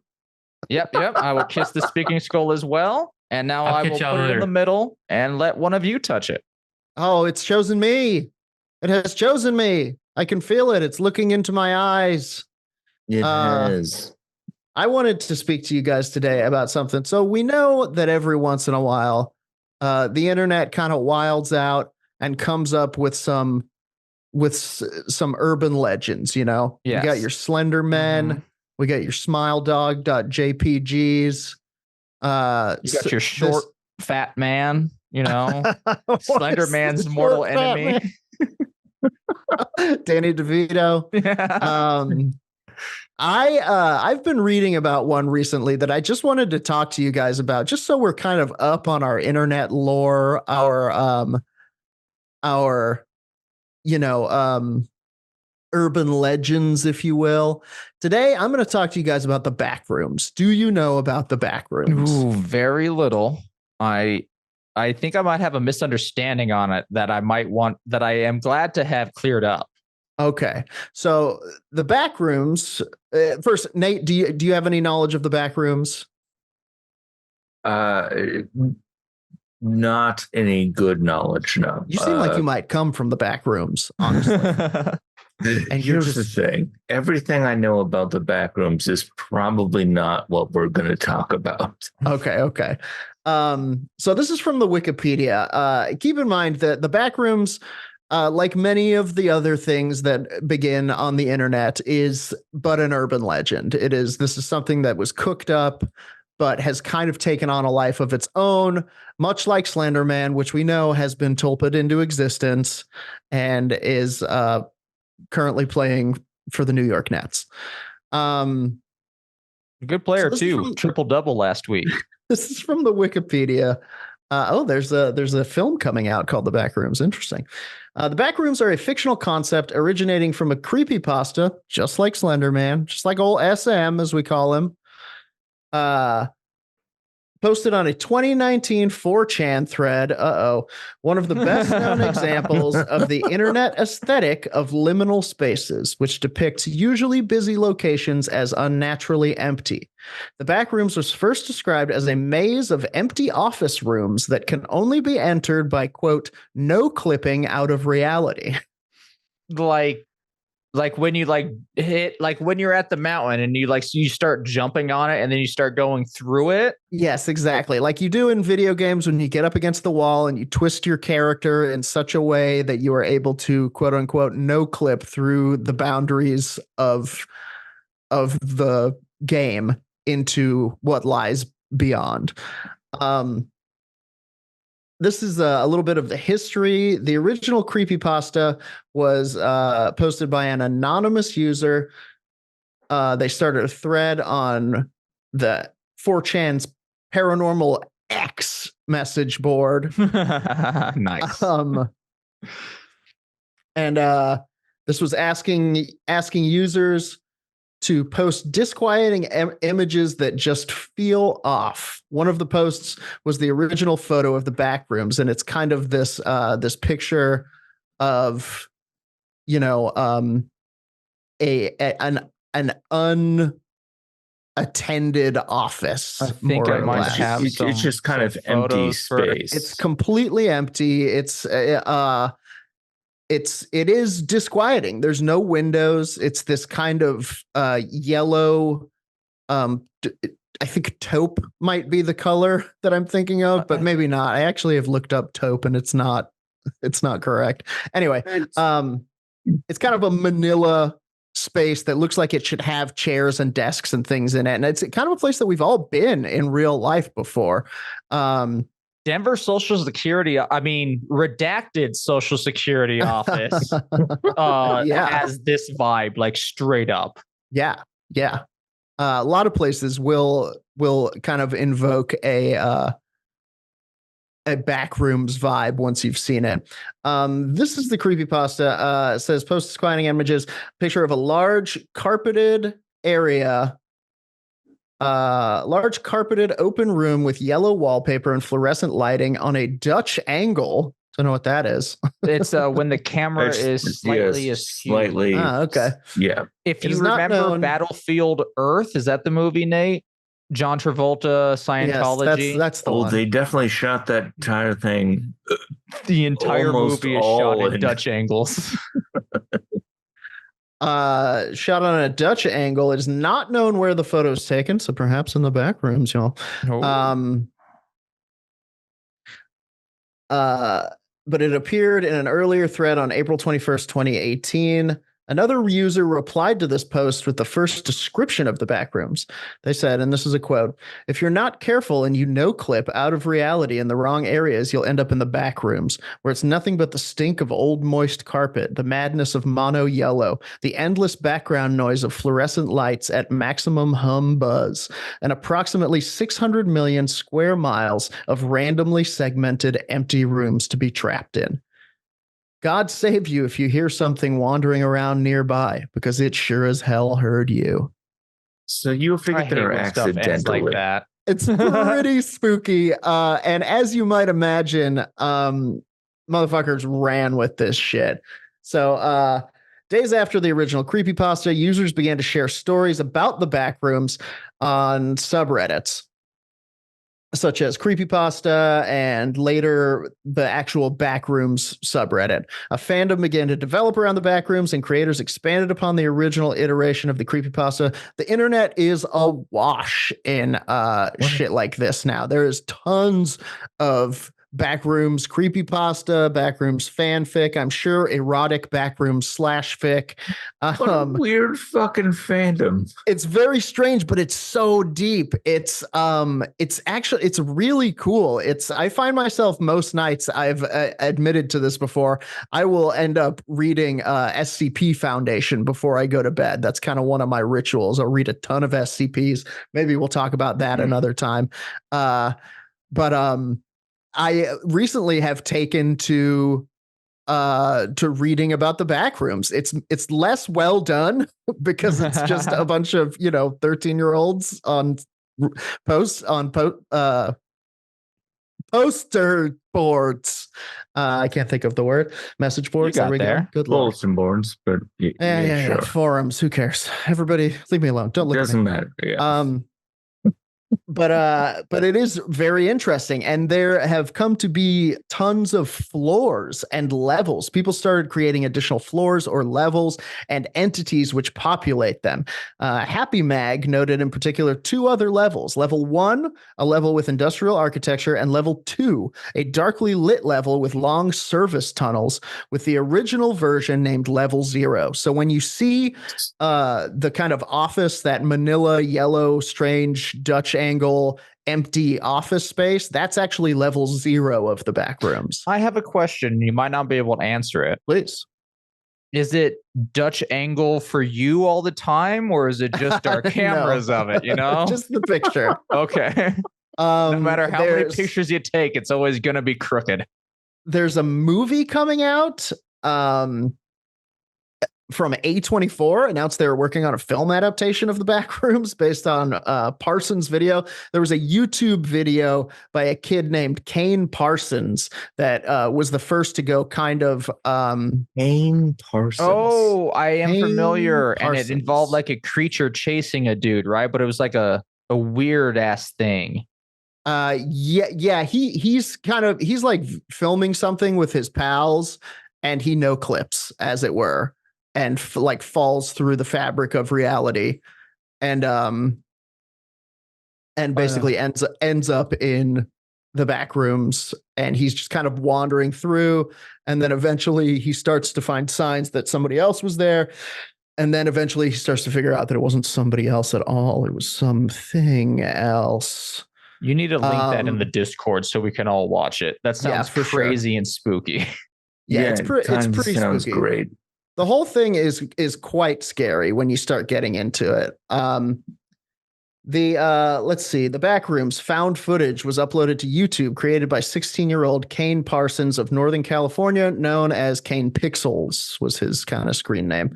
Yep. I will kiss the speaking skull as well. And now I'll I catch will y'all put it in later. the middle and let one of you touch it. Oh, it's chosen me. It has chosen me. I can feel it. It's looking into my eyes. It Uh, has. I wanted to speak to you guys today about something. So we know that every once in a while, the internet kind of wilds out and comes up with some urban legends. You know, Yes. You got your Slender Men. Mhm. We got your SmileDog.jpgs. You got your short, fat man, you know, Slender Man's mortal enemy. Danny DeVito. I've been reading about one recently that I just wanted to talk to you guys about, just so we're kind of up on our internet lore, our urban legends, if you will. Today, I'm going to talk to you guys about the Backrooms. Do you know about the Backrooms? Ooh, very little. I think I might have a misunderstanding on it that I am glad to have cleared up. Okay, so the Backrooms. First, Nate, do you have any knowledge of the Backrooms? Not any good knowledge, no. You seem like you might come from the Backrooms, honestly. And you're here's the thing. Everything I know about the Backrooms is probably not what we're going to talk about. Okay. So this is from the Wikipedia. Keep in mind that the Backrooms, like many of the other things that begin on the internet, is but an urban legend. This is something that was cooked up, but has kind of taken on a life of its own, much like Slender Man, which we know has been tulped into existence and is currently playing for the New York Nets. Good player too. Triple-double last week. This is from the Wikipedia. There's a film coming out called The Backrooms. Interesting. The Backrooms are a fictional concept originating from a creepypasta, just like Slender Man, just like old SM, as we call him. Posted on a 2019 4chan thread. One of the best known examples of the internet aesthetic of liminal spaces, which depicts usually busy locations as unnaturally empty. The Backrooms was first described as a maze of empty office rooms that can only be entered by, quote, no clipping out of reality. Like when you when you're at the mountain and you start jumping on it and then you start going through it. Yes, exactly. Like you do in video games when you get up against the wall and you twist your character in such a way that you are able to, quote unquote, no clip through the boundaries of the game into what lies beyond. This is a little bit of the history. The original creepypasta was posted by an anonymous user. They started a thread on the 4chan's Paranormal X message board. Nice. And this was asking users to post disquieting images that just feel off. One of the posts was the original photo of the Backrooms, and it's kind of this this picture of, you know, an unattended office. I think I might have it's just kind of empty space. It's completely empty. It is disquieting. There's no windows. It's this kind of yellow. I think taupe might be the color that I'm thinking of, but maybe not. I actually have looked up taupe, and it's not correct. Anyway, it's kind of a manila space that looks like it should have chairs and desks and things in it, and it's kind of a place that we've all been in real life before. Denver Social Security, redacted Social Security office has this vibe, like straight up. Yeah. A lot of places will kind of invoke a Backrooms vibe once you've seen it. This is the creepypasta. It says, post disquieting images, picture of a large carpeted area. Large carpeted open room with yellow wallpaper and fluorescent lighting on a Dutch angle. Don't know what that is. It's when the camera is slightly askew. Slightly. Okay. Yeah. If you remember Battlefield Earth, is that the movie, Nate? John Travolta, Scientology. Yes, that's the one. They definitely shot that entire thing. The entire movie is shot in Dutch angles. Shot on a Dutch angle. It is not known where the photo is taken, so perhaps in the back rooms, y'all. But it appeared in an earlier thread on April 21st, 2018. Another user replied to this post with the first description of the Backrooms. They said, and this is a quote, "If you're not careful and you no-clip out of reality in the wrong areas, you'll end up in the Backrooms, where it's nothing but the stink of old moist carpet, the madness of mono yellow, the endless background noise of fluorescent lights at maximum hum buzz, and approximately 600 million square miles of randomly segmented empty rooms to be trapped in. God save you if you hear something wandering around nearby, because it sure as hell heard you." So you figured they're accidentally like that. It's pretty spooky. And as you might imagine, motherfuckers ran with this shit. So days after the original creepypasta, users began to share stories about the Backrooms on subreddits, such as creepypasta and later the actual Backrooms subreddit. A fandom began to develop around the Backrooms, and creators expanded upon the original iteration of the creepypasta. The internet is awash in shit like this now. There is tons of Backrooms creepypasta, Backrooms fanfic. I'm sure erotic Backrooms /fic. What a weird fucking fandom. It's very strange, but it's so deep. It's really cool. I find myself most nights, I've admitted to this before, I will end up reading SCP Foundation before I go to bed. That's kind of one of my rituals. I'll read a ton of SCPs. Maybe we'll talk about that another time. I recently have taken to reading about the Backrooms. It's less well done because it's just a bunch of 13-year-olds on poster boards. I can't think of the word. Message boards. There we go. Good luck. Bulletin boards, but Sure. Forums. Who cares? Everybody, leave me alone. Don't look. Doesn't matter. Yeah. But it is very interesting, and there have come to be tons of floors and levels. People started creating additional floors or levels and entities which populate them. Happy Mag noted in particular 2 other levels. Level 1, a level with industrial architecture, and level 2, a darkly lit level with long service tunnels, with the original version named level 0. So when you see the kind of office, that manila yellow strange Dutch angle empty office space, that's actually level 0 of the Backrooms. I have a question. You might not be able to answer it. Please. Is it Dutch angle for you all the time, or is it just our cameras of it? You know, just the picture. Okay. No matter how many pictures you take, it's always going to be crooked. There's a movie coming out from A24, announced they were working on a film adaptation of the Backrooms based on Parsons' video. There was a YouTube video by a kid named Kane Parsons that was the first to go kind of Kane Parsons. Oh, I am Kane familiar. Parsons. And it involved like a creature chasing a dude, right? But it was like a weird ass thing. He's like filming something with his pals, and he no clips, as it were, and like falls through the fabric of reality, and basically ends up in the back rooms, and he's just kind of wandering through, and then eventually he starts to find signs that somebody else was there. And then eventually he starts to figure out that it wasn't somebody else at all. It was something else. You need to link that in the Discord so we can all watch it. That sounds crazy and spooky. It's pretty sounds spooky. Great. The whole thing is quite scary when you start getting into it. Let's see. The Backrooms found footage was uploaded to YouTube, created by 16-year-old Kane Parsons of Northern California, known as Kane Pixels was his kind of screen name.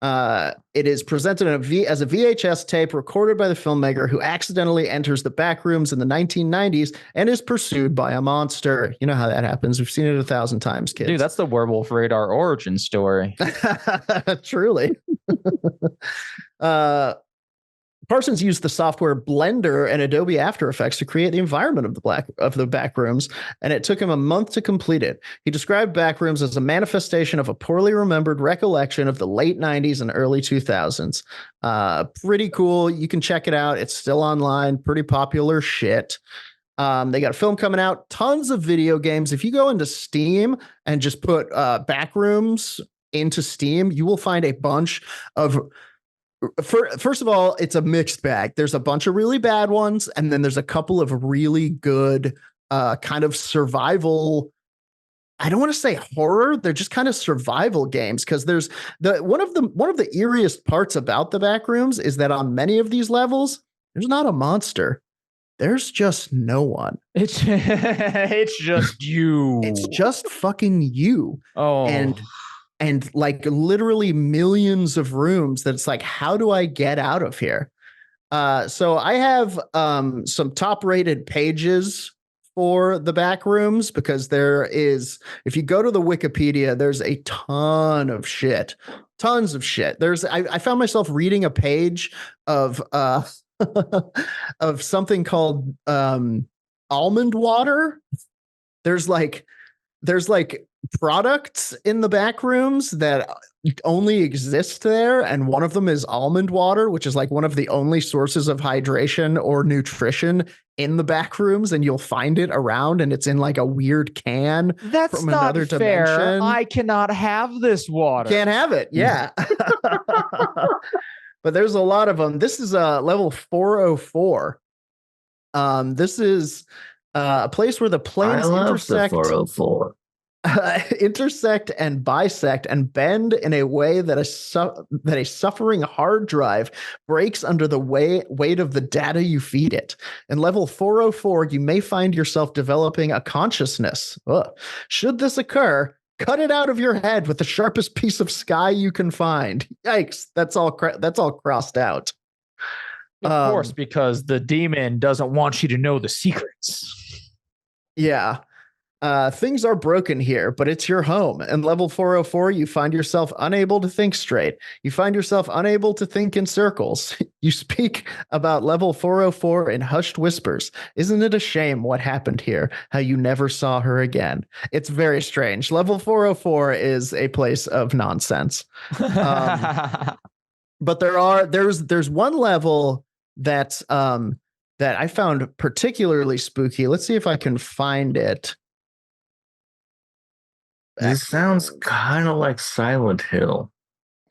It is presented as a VHS tape recorded by the filmmaker who accidentally enters the Backrooms in the 1990s and is pursued by a monster. You know how that happens. We've seen it 1,000 times, kids. Dude, that's the Werewolf Radar origin story. Truly. Parsons used the software Blender and Adobe After Effects to create the environment of the Backrooms, and it took him a month to complete it. He described Backrooms as a manifestation of a poorly remembered recollection of the late 90s and early 2000s. Pretty cool. You can check it out. It's still online. Pretty popular shit. They got a film coming out. Tons of video games. If you go into Steam and just put Backrooms into Steam, you will find a bunch of... First of all, it's a mixed bag. There's a bunch of really bad ones, and then there's a couple of really good kind of survival. I don't want to say horror. They're just kind of survival games, because there's one of the eeriest parts about the Backrooms is that on many of these levels, there's not a monster. There's just no one. It's just you. It's just fucking you. Oh. And like literally millions of rooms that it's like, how do I get out of here? So I have some top rated pages for the Backrooms, because there is, if you go to the Wikipedia, there's a tons of shit. I found myself reading a page of of something called almond water. There's like products in the Backrooms that only exist there, and one of them is almond water, which is like one of the only sources of hydration or nutrition in the Backrooms, and you'll find it around, and it's in like a weird can. That's from not another fair. dimension. I cannot have this water. Can't have it. Yeah. But there's a lot of them. This is level 404. This is a place where the planes intersect. The 404. Intersect and bisect and bend in a way that a suffering hard drive breaks under the weight of the data you feed it. In level 404, you may find yourself developing a consciousness. Should this occur, cut it out of your head with the sharpest piece of sky you can find. Yikes! That's all crossed out. Of course, because the demon doesn't want you to know the secrets. Yeah. Things are broken here, but it's your home. In level 404, you find yourself unable to think straight. You find yourself unable to think in circles. You speak about level 404 in hushed whispers. Isn't it a shame what happened here? How you never saw her again? It's very strange. Level 404 is a place of nonsense. But there's one level that's that I found particularly spooky. Let's see if I can find it. This sounds kind of like Silent Hill.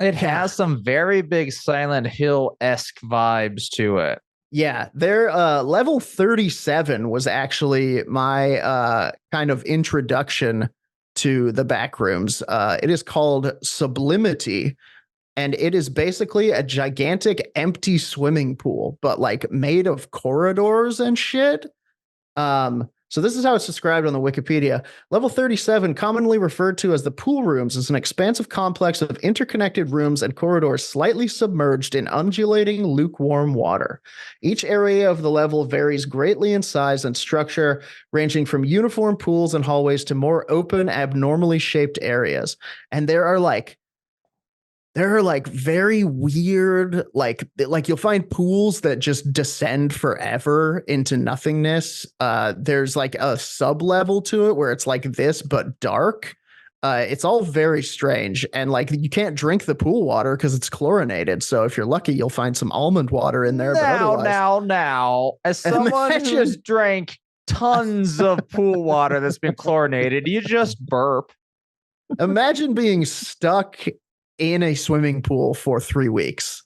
It has some very big Silent Hill-esque vibes to it. Yeah, their level 37 was actually my kind of introduction to the Backrooms. It is called Sublimity, and it is basically a gigantic empty swimming pool, but like made of corridors and shit. So this is how it's described on the Wikipedia. Level 37, commonly referred to as the pool rooms, is an expansive complex of interconnected rooms and corridors slightly submerged in undulating, lukewarm water. Each area of the level varies greatly in size and structure, ranging from uniform pools and hallways to more open, abnormally shaped areas. And there are like very weird, like you'll find pools that just descend forever into nothingness. There's like a sub level to it where it's like this, but dark. It's all very strange. And like, you can't drink the pool water because it's chlorinated. So if you're lucky, you'll find some almond water in there. Now, as someone who's drank tons of pool water that's been chlorinated, you just burp. Imagine being stuck in a swimming pool for 3 weeks.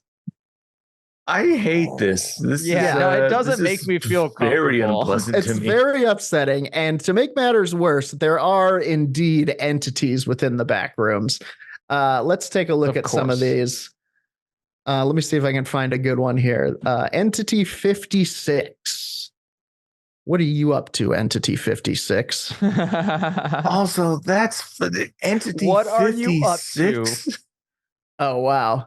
I hate this. It doesn't make me feel comfortable. Very unpleasant It's to me. very upsetting. And to make matters worse, there are indeed entities within the Backrooms. Let's take a look at some of these. Let me see if I can find a good one here. Entity 56. What are you up to, Entity 56? Also, that's for the Entity What 56. are you up to? Oh, wow.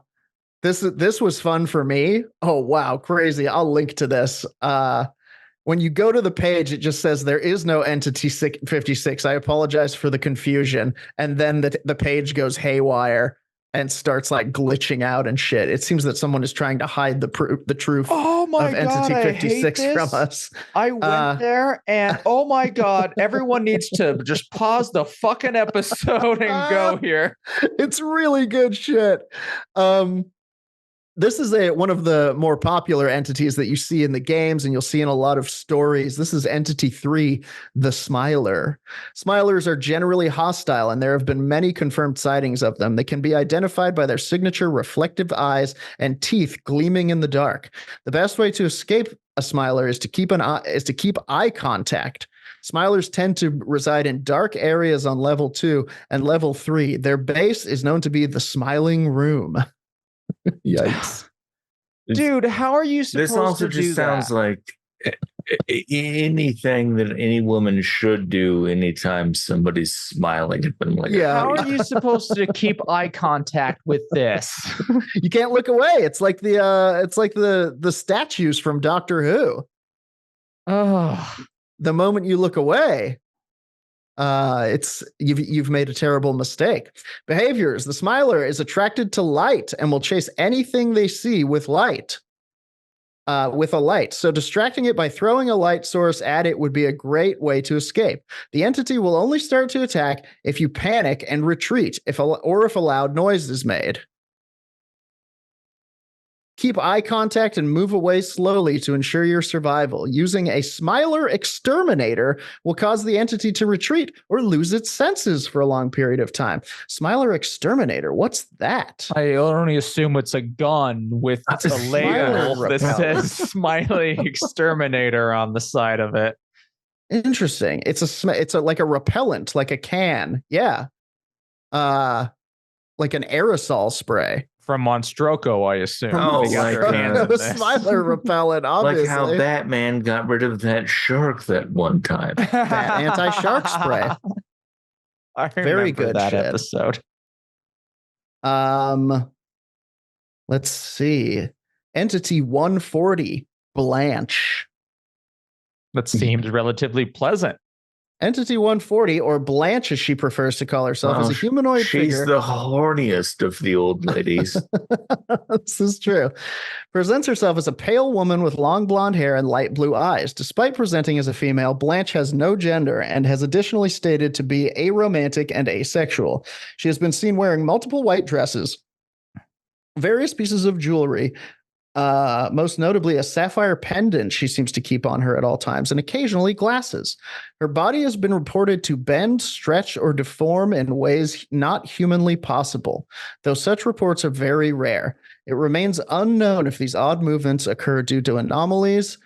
This was fun for me. Oh, wow. Crazy. I'll link to this. When you go to the page, it just says there is no Entity 56. I apologize for the confusion. And then the page goes haywire and starts like glitching out and shit. It seems that someone is trying to hide the truth Oh my of God, Entity 56 from us. I went there and oh my God, everyone needs to just pause the fucking episode and go here. It's really good shit. This is one of the more popular entities that you see in the games and you'll see in a lot of stories. This is Entity 3, the Smiler. Smilers are generally hostile, and there have been many confirmed sightings of them. They can be identified by their signature reflective eyes and teeth gleaming in the dark. The best way to escape a Smiler is to keep eye contact. Smilers tend to reside in dark areas on level 2 and level 3. Their base is known to be the Smiling Room. Yikes. Dude, how are you supposed This also to do just sounds that? like anything that any woman should do anytime somebody's smiling at them. Like, How are you supposed to keep eye contact with this? You can't look away. It's like the statues from Doctor Who. Oh, The moment you look away, you've made a terrible mistake. Behaviors: the Smiler is attracted to light and will chase anything they see with light. With a light. So distracting it by throwing a light source at it would be a great way to escape. The entity will only start to attack if you panic and retreat, if a loud noise is made. Keep eye contact and move away slowly to ensure your survival. Using a Smiler exterminator will cause the entity to retreat or lose its senses for a long period of time. Smiler exterminator, what's that? I only assume it's a gun with a label that says Smiley Exterminator on the side of it. Interesting. It's like a repellent, like a can. Yeah. Like an aerosol spray. From Monstroko, I assume. Oh, They got their hands in this. Smiler repellent, obviously. like how Batman got rid of that shark that one time. That anti-shark spray. I Very remember good that shit. episode. Let's see. Entity 140, Blanche. That seems relatively pleasant. Entity 140, or Blanche as she prefers to call herself, is a humanoid She's figure. the horniest of the old ladies. This is true. Presents herself as a pale woman with long blonde hair and light blue eyes. Despite presenting as a female, Blanche has no gender and has additionally stated to be aromantic and asexual. She has been seen wearing multiple white dresses, various pieces of jewelry, most notably a sapphire pendant she seems to keep on her at all times, and occasionally glasses. Her body has been reported to bend, stretch, or deform in ways not humanly possible, though such reports are very rare. It remains unknown if these odd movements occur due to anomalies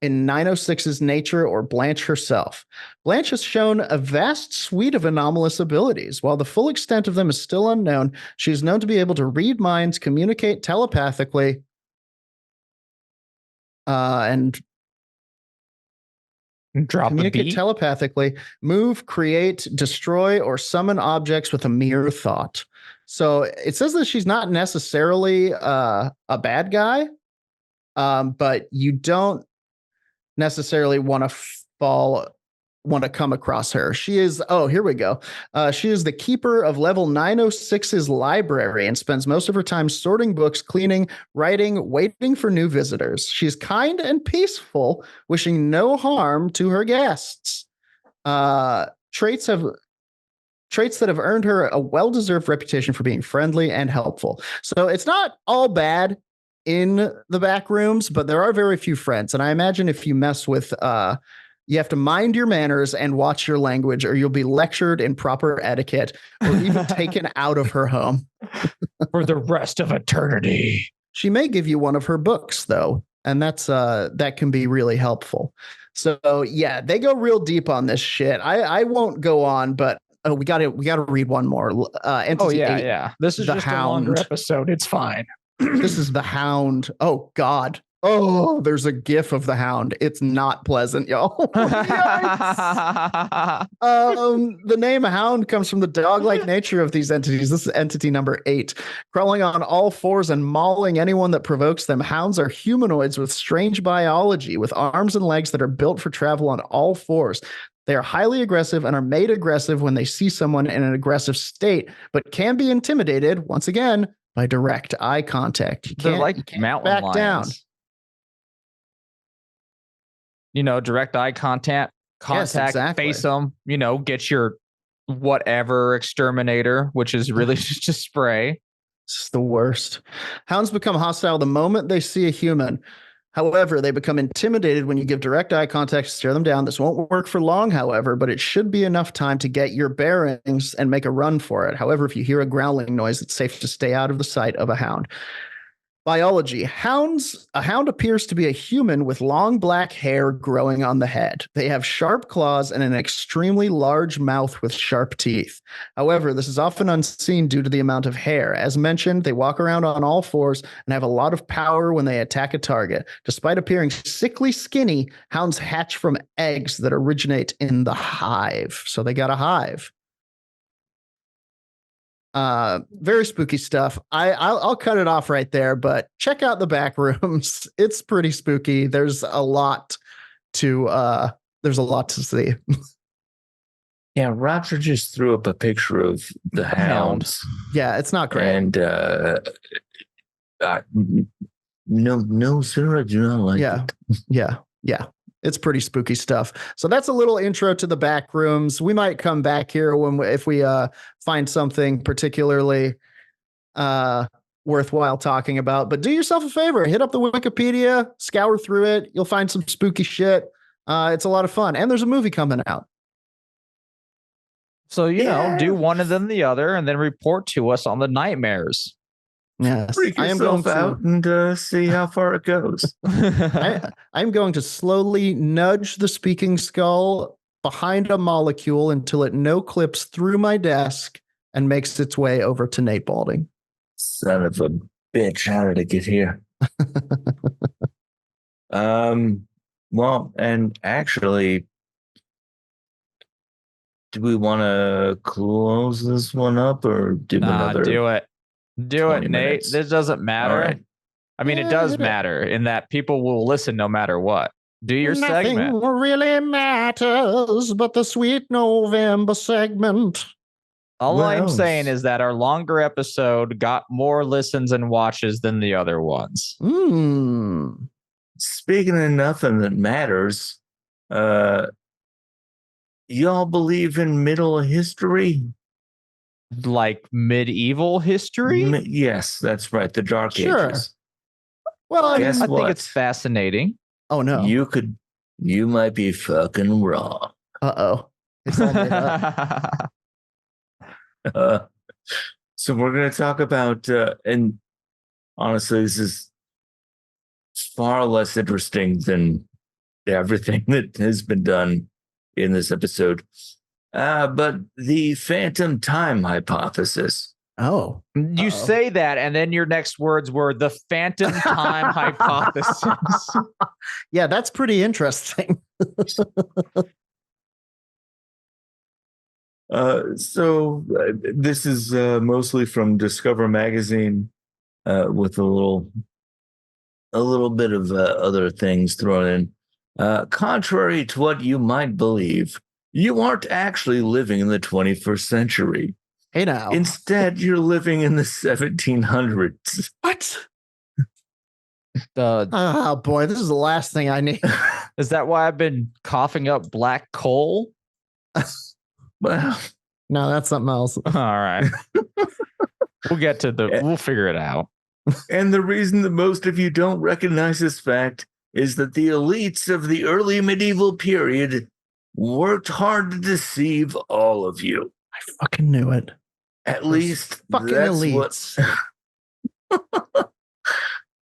in 906's nature or Blanche herself. Blanche has shown a vast suite of anomalous abilities. While the full extent of them is still unknown, she is known to be able to read minds, communicate telepathically, and Drop a communicate beat. telepathically, move, create, destroy, or summon objects with a mere thought. So it says that she's not necessarily a bad guy, but you don't necessarily want to come across her. She is, here we go. She is the keeper of level 906's library and spends most of her time sorting books, cleaning, writing, waiting for new visitors. She's kind and peaceful, wishing no harm to her guests. Traits that have earned her a well-deserved reputation for being friendly and helpful. So it's not all bad in the Backrooms, but there are very few friends. And I imagine if you mess with, you have to mind your manners and watch your language, or you'll be lectured in proper etiquette or even taken out of her home For the rest of eternity. She may give you one of her books, though, and that can be really helpful. So yeah, they go real deep on this shit. I won't go on, but we got to read one more. Entity 8, yeah. This is The just a longer Hound. episode. It's fine. This is the Hound. Oh God. Oh, there's a gif of the Hound. It's not pleasant, y'all. The name Hound comes from the dog-like nature of these entities. This is entity number 8. Crawling on all fours and mauling anyone that provokes them. Hounds are humanoids with strange biology, with arms and legs that are built for travel on all fours. They are highly aggressive and are made aggressive when they see someone in an aggressive state, but can be intimidated, once again, by direct eye contact. They're like mountain back lions. down. Direct eye contact, Yes, exactly. face them, get your whatever exterminator, which is really just a spray. It's the worst. Hounds become hostile the moment they see a human. However, they become intimidated when you give direct eye contact to stare them down. This won't work for long, however, but it should be enough time to get your bearings and make a run for it. However, if you hear a growling noise, it's safe to stay out of the sight of a hound. Biology. A hound appears to be a human with long black hair growing on the head. They have sharp claws and an extremely large mouth with sharp teeth. However, this is often unseen due to the amount of hair. As mentioned, they walk around on all fours and have a lot of power when they attack a target. Despite appearing sickly skinny, hounds hatch from eggs that originate in the hive. So they got a hive. Very spooky stuff. I'll cut it off right there, but check out the Backrooms. It's pretty spooky. There's a lot to see. Yeah, Roger just threw up a picture of the hounds. Yeah, it's not great. And no, sir, I do not like it. Yeah. It's pretty spooky stuff. So that's a little intro to the Backrooms. We might come back here if we find something particularly worthwhile talking about. But do yourself a favor, hit up the Wikipedia, scour through it. You'll find some spooky shit. It's a lot of fun, and there's a movie coming out. So do one and then the other, and then report to us on the nightmares. Yes, freak yourself out and see how far it goes. I'm going to slowly nudge the speaking skull behind a molecule until it no-clips through my desk and makes its way over to Nate Balding. Son of a bitch, how did it get here? Well, and actually, do we want to close this one up or do another? Do it. Do it, Nate. Minutes. This doesn't matter. Right. I mean, it does matter in that people will listen no matter what. Do your segment. Nothing really matters but the sweet November segment. All I'm saying is that our longer episode got more listens and watches than the other ones. Speaking of nothing that matters, y'all believe in middle history? Like medieval history? Yes, that's right. The Dark Ages. Well, I Guess think what? it's fascinating. Oh no. You might be fucking wrong. Uh-oh. It's all made up. So we're going to talk about, and honestly, this is far less interesting than everything that has been done in this episode. But the phantom time hypothesis. Oh, You say that, and then your next words were the phantom time hypothesis. Yeah, that's pretty interesting. This is mostly from Discover Magazine, with a little bit of other things thrown in. Contrary to what you might believe, you aren't actually living in the 21st century. Hey now. Instead, you're living in the 1700s. What? Oh boy, this is the last thing I need. Is that why I've been coughing up black coal? Well, No, that's something else. All right. We'll figure it out. and the reason that most of you don't recognize this fact is that the elites of the early medieval period worked hard to deceive all of you. I fucking knew it. At Those least fucking that's elites.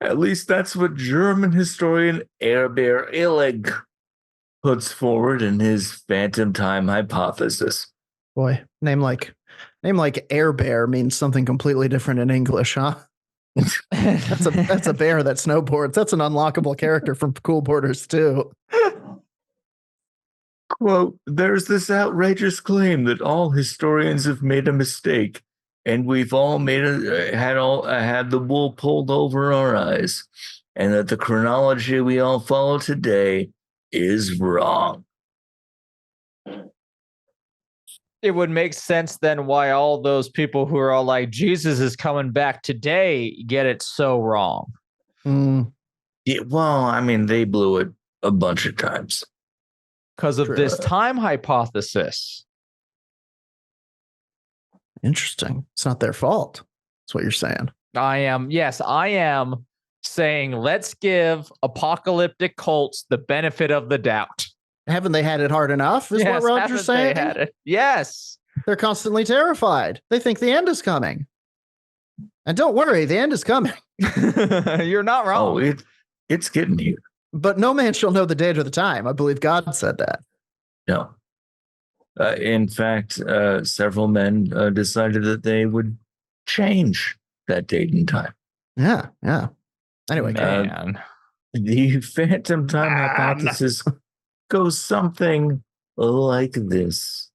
At least that's what German historian Herbert Illig puts forward in his phantom time hypothesis. Boy, name like Air Bear means something completely different in English, huh? That's a bear that snowboards. That's an unlockable character from Cool Borders too. Quote, there's this outrageous claim that all historians have made a mistake, and we've all had the wool pulled over our eyes, and that the chronology we all follow today is wrong. It would make sense then why all those people who are all like, Jesus is coming back today, get it so wrong. Yeah, well, I mean, they blew it a bunch of times. Because of this time hypothesis. Interesting. It's not their fault. That's what you're saying. I am saying let's give apocalyptic cults the benefit of the doubt. Haven't they had it hard enough? Is what Roger's saying? They had it? Yes. They're constantly terrified. They think the end is coming. And don't worry, the end is coming. You're not wrong. Oh, it's getting here. But no man shall know the date or the time. I believe God said that. No. In fact, several men decided that they would change that date and time. Yeah. Anyway, Man. The phantom time hypothesis goes something like this.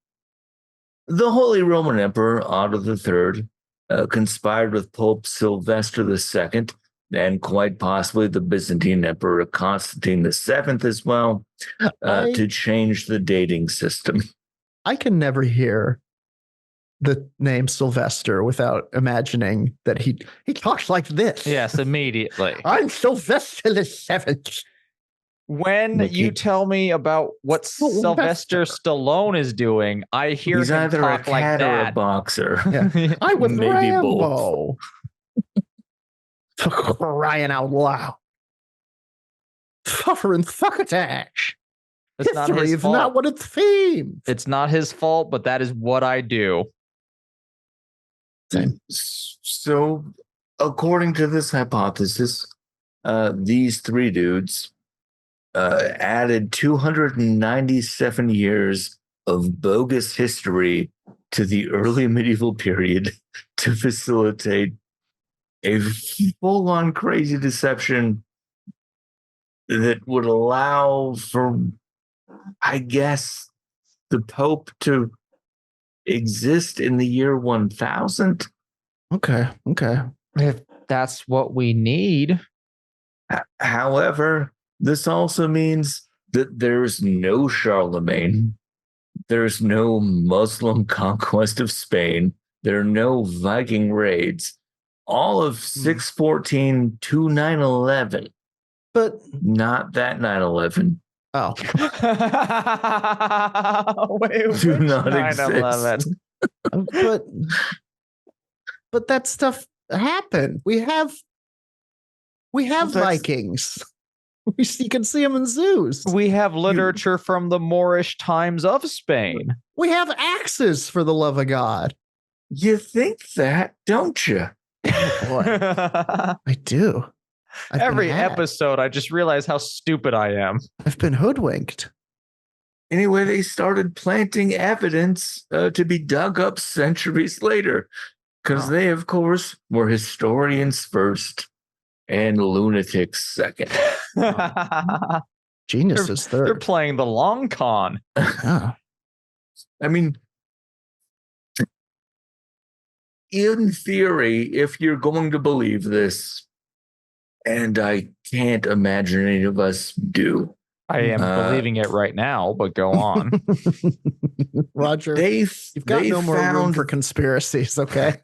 The Holy Roman Emperor Otto III conspired with Pope Sylvester II and quite possibly the Byzantine Emperor Constantine VII as well to change the dating system. I can never hear the name Sylvester without imagining that he talks like this. Yes, immediately. I'm Sylvester VII. When you tell me about what Sylvester Stallone is doing, I hear He's him either talk a like cat or a that. boxer. Yeah. I was Maybe Rambo. For crying out loud. Suffering succotash. It's not History his is fault. not what it seems. It's not his fault, but that is what I do. So, according to this hypothesis, these three dudes added 297 years of bogus history to the early medieval period to facilitate a full-on crazy deception that would allow for, I guess, the Pope to exist in the year 1000. Okay. If that's what we need. However, this also means that there's no Charlemagne, there's no Muslim conquest of Spain, there are no Viking raids. All of 614 to 911. But Not that 9/11. oh, Wait, Do which not 9/11? exist. but that stuff happened. We have Well, that's- Vikings. You can see them in zoos. We have literature from the Moorish times of Spain. We have axes, for the love of God. You think that, don't you? Boy, I do. Every episode, I just realize how stupid I am. I've been hoodwinked. Anyway, they started planting evidence to be dug up centuries later, because they, of course, were historians first and lunatics second. Geniuses third. They're playing the long con. Yeah. I mean, in theory, if you're going to believe this, and I can't imagine any of us do. I am believing it right now, but go on. Roger, you've got no more room for conspiracies, okay?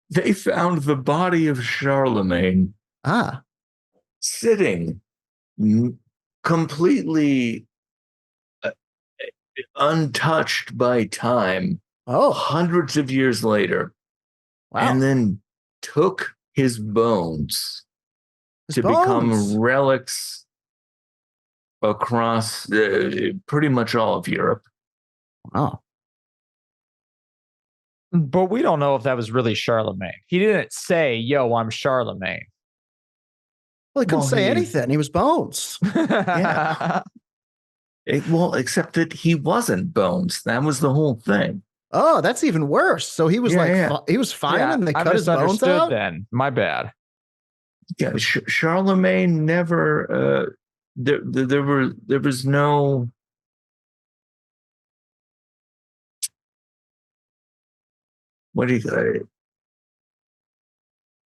They found the body of Charlemagne sitting completely untouched by time hundreds of years later. Wow. And then took his bones become relics across pretty much all of Europe. Wow. But we don't know if that was really Charlemagne. He didn't say, yo, I'm Charlemagne. Well, he couldn't say anything. He was bones. Yeah. Except that he wasn't bones. That was the whole thing. Oh, that's even worse. So he was he was fine and they cut his bones out? Then. My bad. Yeah, Charlemagne never there was no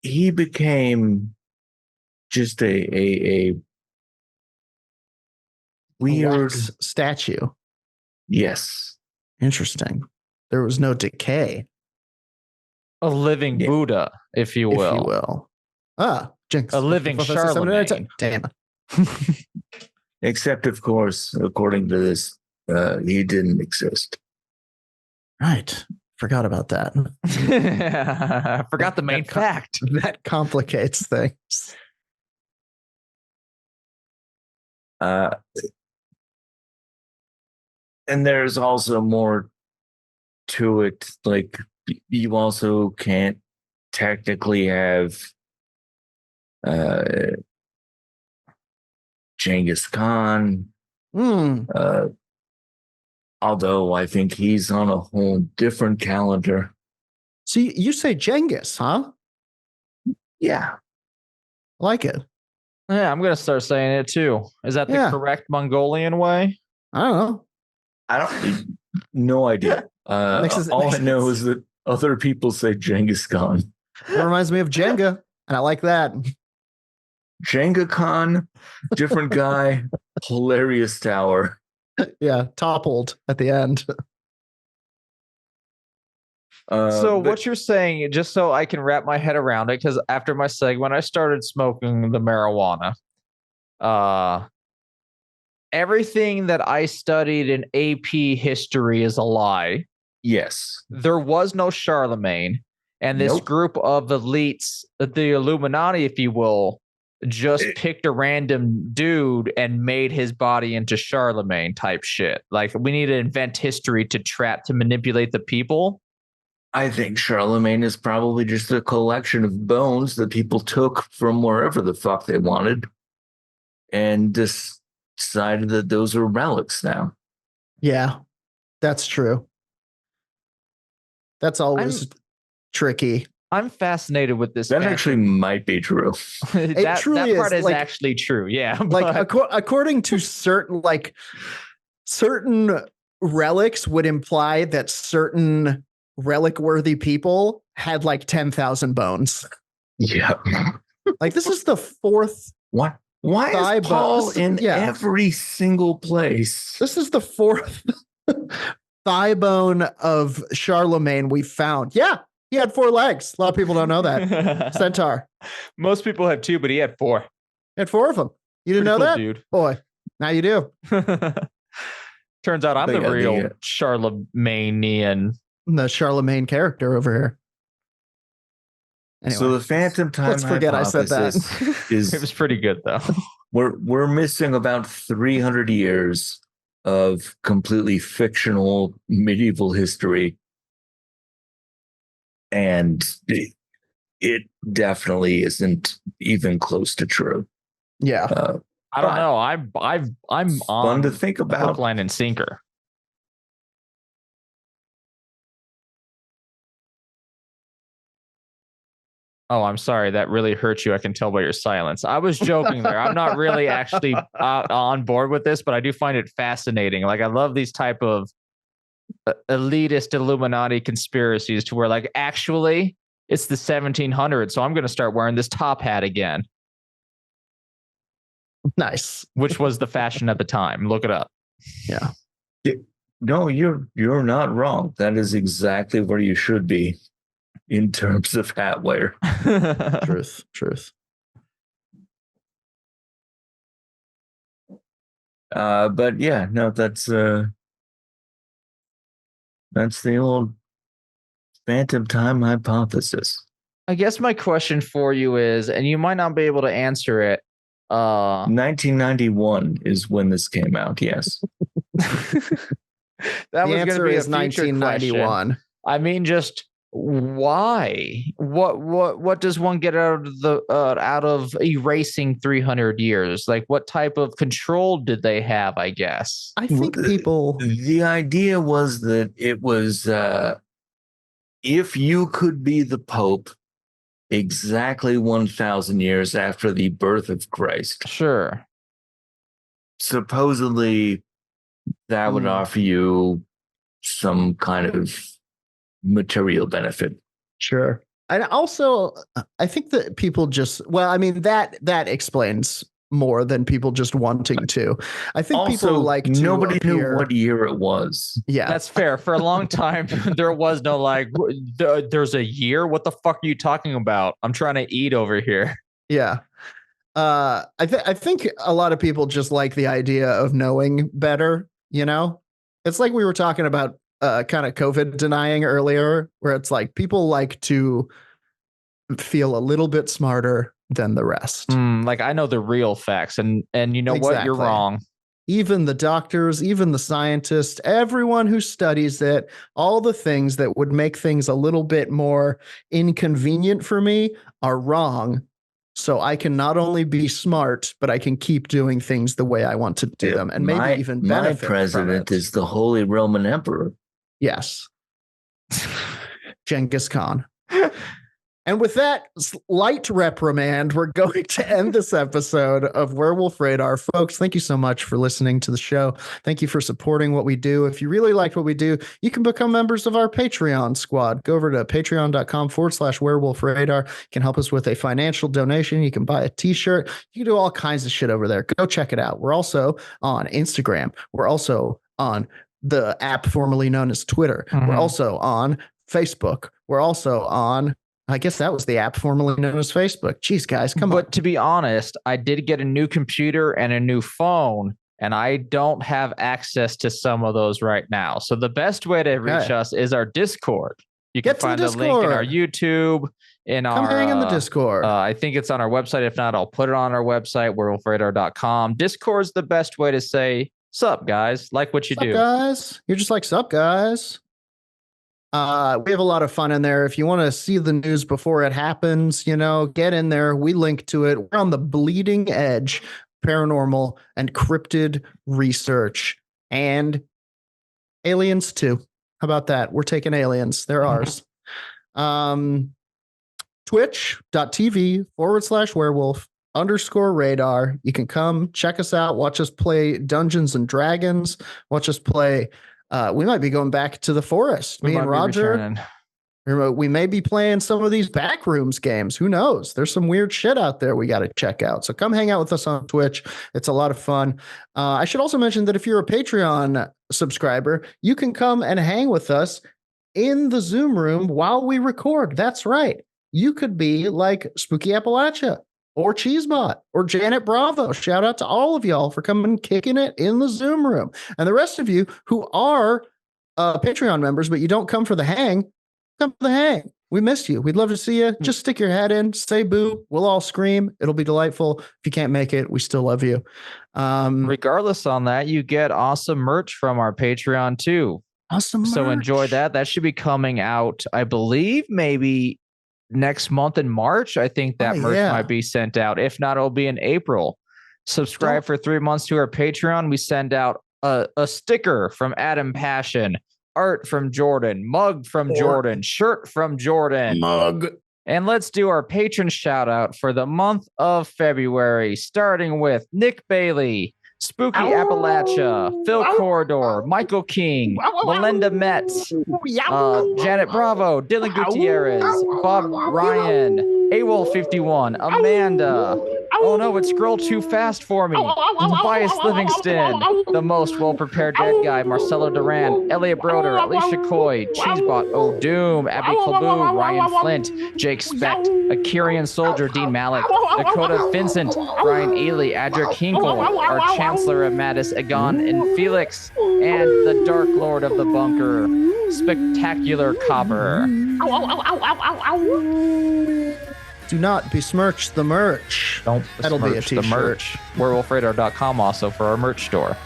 he became just a weird statue. Yes. Interesting. There was no decay. A living Buddha, if you will. Jinx. A living Charlemagne. Damn. Except, of course, according to this, he didn't exist. Right. Forgot about that. I forgot the main fact. That complicates things. And there's also more to it. Like, you also can't technically have Genghis Khan. Although I think he's on a whole different calendar. So you say Genghis, huh? Yeah. I like it. Yeah, I'm going to start saying it too. Is that the correct Mongolian way? I don't know. No idea. All I know is that other people say Genghis Khan. It reminds me of Jenga, and I like that. Jenga Khan, different guy, hilarious tower. Yeah, toppled at the end. What you're saying, just so I can wrap my head around it, because after my segment, I started smoking the marijuana. Everything that I studied in AP history is a lie. Yes. There was no Charlemagne, and this group of elites, the Illuminati, if you will, just picked a random dude and made his body into Charlemagne type shit. Like, we need to invent history to manipulate the people. I think Charlemagne is probably just a collection of bones that people took from wherever the fuck they wanted and decided that those are relics now. Yeah, that's true. That's always tricky. I'm fascinated with this. That actually might be true. that part is actually true. Yeah. Like according to certain relics would imply that certain relic-worthy people had like 10,000 bones. Yeah. Like, this is the fourth. What? Why is Paul in every single place? This is the fourth thigh bone of Charlemagne we found. Yeah. He had 4 legs. A lot of people don't know that. Centaur. Most people have 2, but he had 4. He had 4 of them. You didn't know that? Dude. Boy, now you do. Turns out I'm the real Charlemagnean. The Charlemagne character over here. Anyway, so the phantom time let's forget I said that. It was pretty good, though. We're missing about 300 years of completely fictional medieval history. And it definitely isn't even close to true. Yeah. I don't know. I'm Fun on to think hook, about. line, and sinker. Oh, I'm sorry. That really hurt you. I can tell by your silence. I was joking there. I'm not really actually on board with this, but I do find it fascinating. Like, I love these type of elitist Illuminati conspiracies to where, like, actually it's the 1700s. So I'm going to start wearing this top hat again. Nice. Which was the fashion at the time. Look it up. Yeah. No, you're not wrong. That is exactly where you should be in terms of hat wear. Truth. But yeah, no, that's the old phantom time hypothesis. I guess my question for you is, and you might not be able to answer it. 1991 is when this came out. Yes. That The was going to answer be a is future 1991. question. I mean, just why? What does one get out of erasing 300 years? Like, what type of control did they have? I guess. I think people. The idea was that it was if you could be the Pope exactly 1,000 years after the birth of Christ, Sure. supposedly that would offer you some kind of material benefit. Sure. And also, I think that people just, well, I mean, that explains more than people just wanting to. I think Also, people like to nobody appear, knew what year it was. Yeah. That's fair. For a long time, there was no like, there's a year. What the fuck are you talking about? I'm trying to eat over here. Yeah. I think a lot of people just like the idea of knowing better, you know? It's like we were talking about kind of COVID denying earlier, where it's like people like to feel a little bit smarter than the rest. Like, I know the real facts, and you know what? You're Exactly. wrong. Even the doctors, even the scientists, everyone who studies it, all the things that would make things a little bit more inconvenient for me are wrong. So I can not only be smart, but I can keep doing things the way I want to do them, and maybe even benefit my president from it. is the Holy Roman Emperor. Yes. Genghis Khan. And with that light reprimand, we're going to end this episode of Werewolf Radar. Folks, thank you so much for listening to the show. Thank you for supporting what we do. If you really liked what we do, you can become members of our Patreon squad. Go over to patreon.com/werewolf radar. You can help us with a financial donation. You can buy a t-shirt. You can do all kinds of shit over there. Go check it out. We're also on Instagram. We're also on the app formerly known as Twitter. We're also on Facebook. We're also on, I guess that was the app formerly known as Facebook. Jeez, guys, come on. But to be honest, I did get a new computer and a new phone, and I don't have access to some of those right now. So the best way to reach us is our Discord. You can find the link in our YouTube, Come hang in the Discord. I think it's on our website. If not, I'll put it on our website, werewolfradar.com. Discord's the best way to say, sup, guys, like what you do. Guys, you're just like, sup, guys. We have a lot of fun in there. If you want to see the news before it happens, get in there. We link to it. We're on the bleeding edge, paranormal and cryptid research, and aliens too. How about that? We're taking aliens. They're ours. Twitch.tv/werewolf_radar. You can come check us out. Watch us play Dungeons and Dragons. Watch us play. We might be going back to the forest. Me and Roger. We may be playing some of these Backrooms games. Who knows? There's some weird shit out there we got to check out. So come hang out with us on Twitch. It's a lot of fun. I should also mention that if you're a Patreon subscriber, you can come and hang with us in the Zoom room while we record. That's right. You could be like Spooky Appalachia or Cheesebot or Janet Bravo. Shout out to all of y'all for coming and kicking it in the Zoom room. And the rest of you who are Patreon members, but you don't come for the hang, come for the hang. We missed you. We'd love to see you. Just stick your head in, say boo. We'll all scream. It'll be delightful. If you can't make it, we still love you. Regardless on that, you get awesome merch from our Patreon too. Awesome merch. So enjoy that. That should be coming out, I believe, maybe next month in March. I think that merch yeah. might be sent out. If not, it'll be in April. Subscribe for 3 months to our Patreon. We send out a sticker from Adam Passion, art from Jordan, mug from Jordan, shirt from Jordan. Mug. And let's do our patron shout out for the month of February, starting with Nick Bailey, Spooky Appalachia, Phil Corridor, Michael King, Melinda Metz, Janet Bravo, Dylan Gutierrez, Bob Ryan, AWOL51, Amanda. Oh no, it scrolled too fast for me. Tobias Livingston, the most well-prepared dead guy, Marcelo Duran, Elliot Broder, Alicia Coy, Cheesebot O'Doom, Abby Klabu, Ryan Flint, Jake Specht, Akirian Soldier, Dean Malik, Dakota Vincent, Brian Ely, Adric Hinkle, our Chancellor of Mattis, Egon and Felix, and the Dark Lord of the Bunker, Spectacular Copper. Do not besmirch the merch. Don't That'll be a besmirch the t-shirt. merch. WerewolfRadar.com also for our merch store.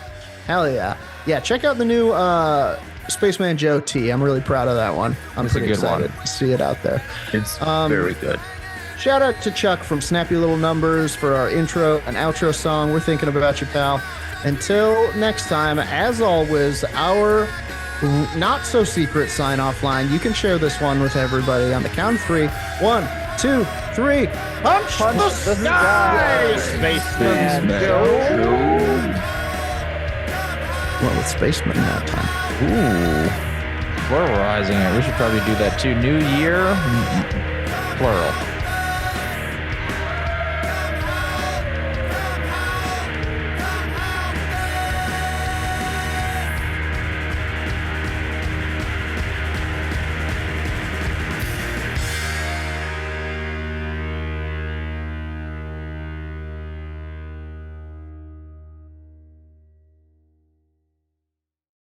Hell yeah. Yeah, check out the new Spaceman Joe tee. I'm really proud of that one. I'm It's a pretty good one. excited to see it out there. It's very good. Shout out to Chuck from Snappy Little Numbers for our intro and outro song. We're thinking about you, pal. Until next time, as always, our not so secret sign off line. You can share this one with everybody on the count of 3. 1, 2, 3. Punch the sky! Spaceman Joe. Well, with Spaceman that time. Ooh. Pluralizing it. We should probably do that too. New Year, plural.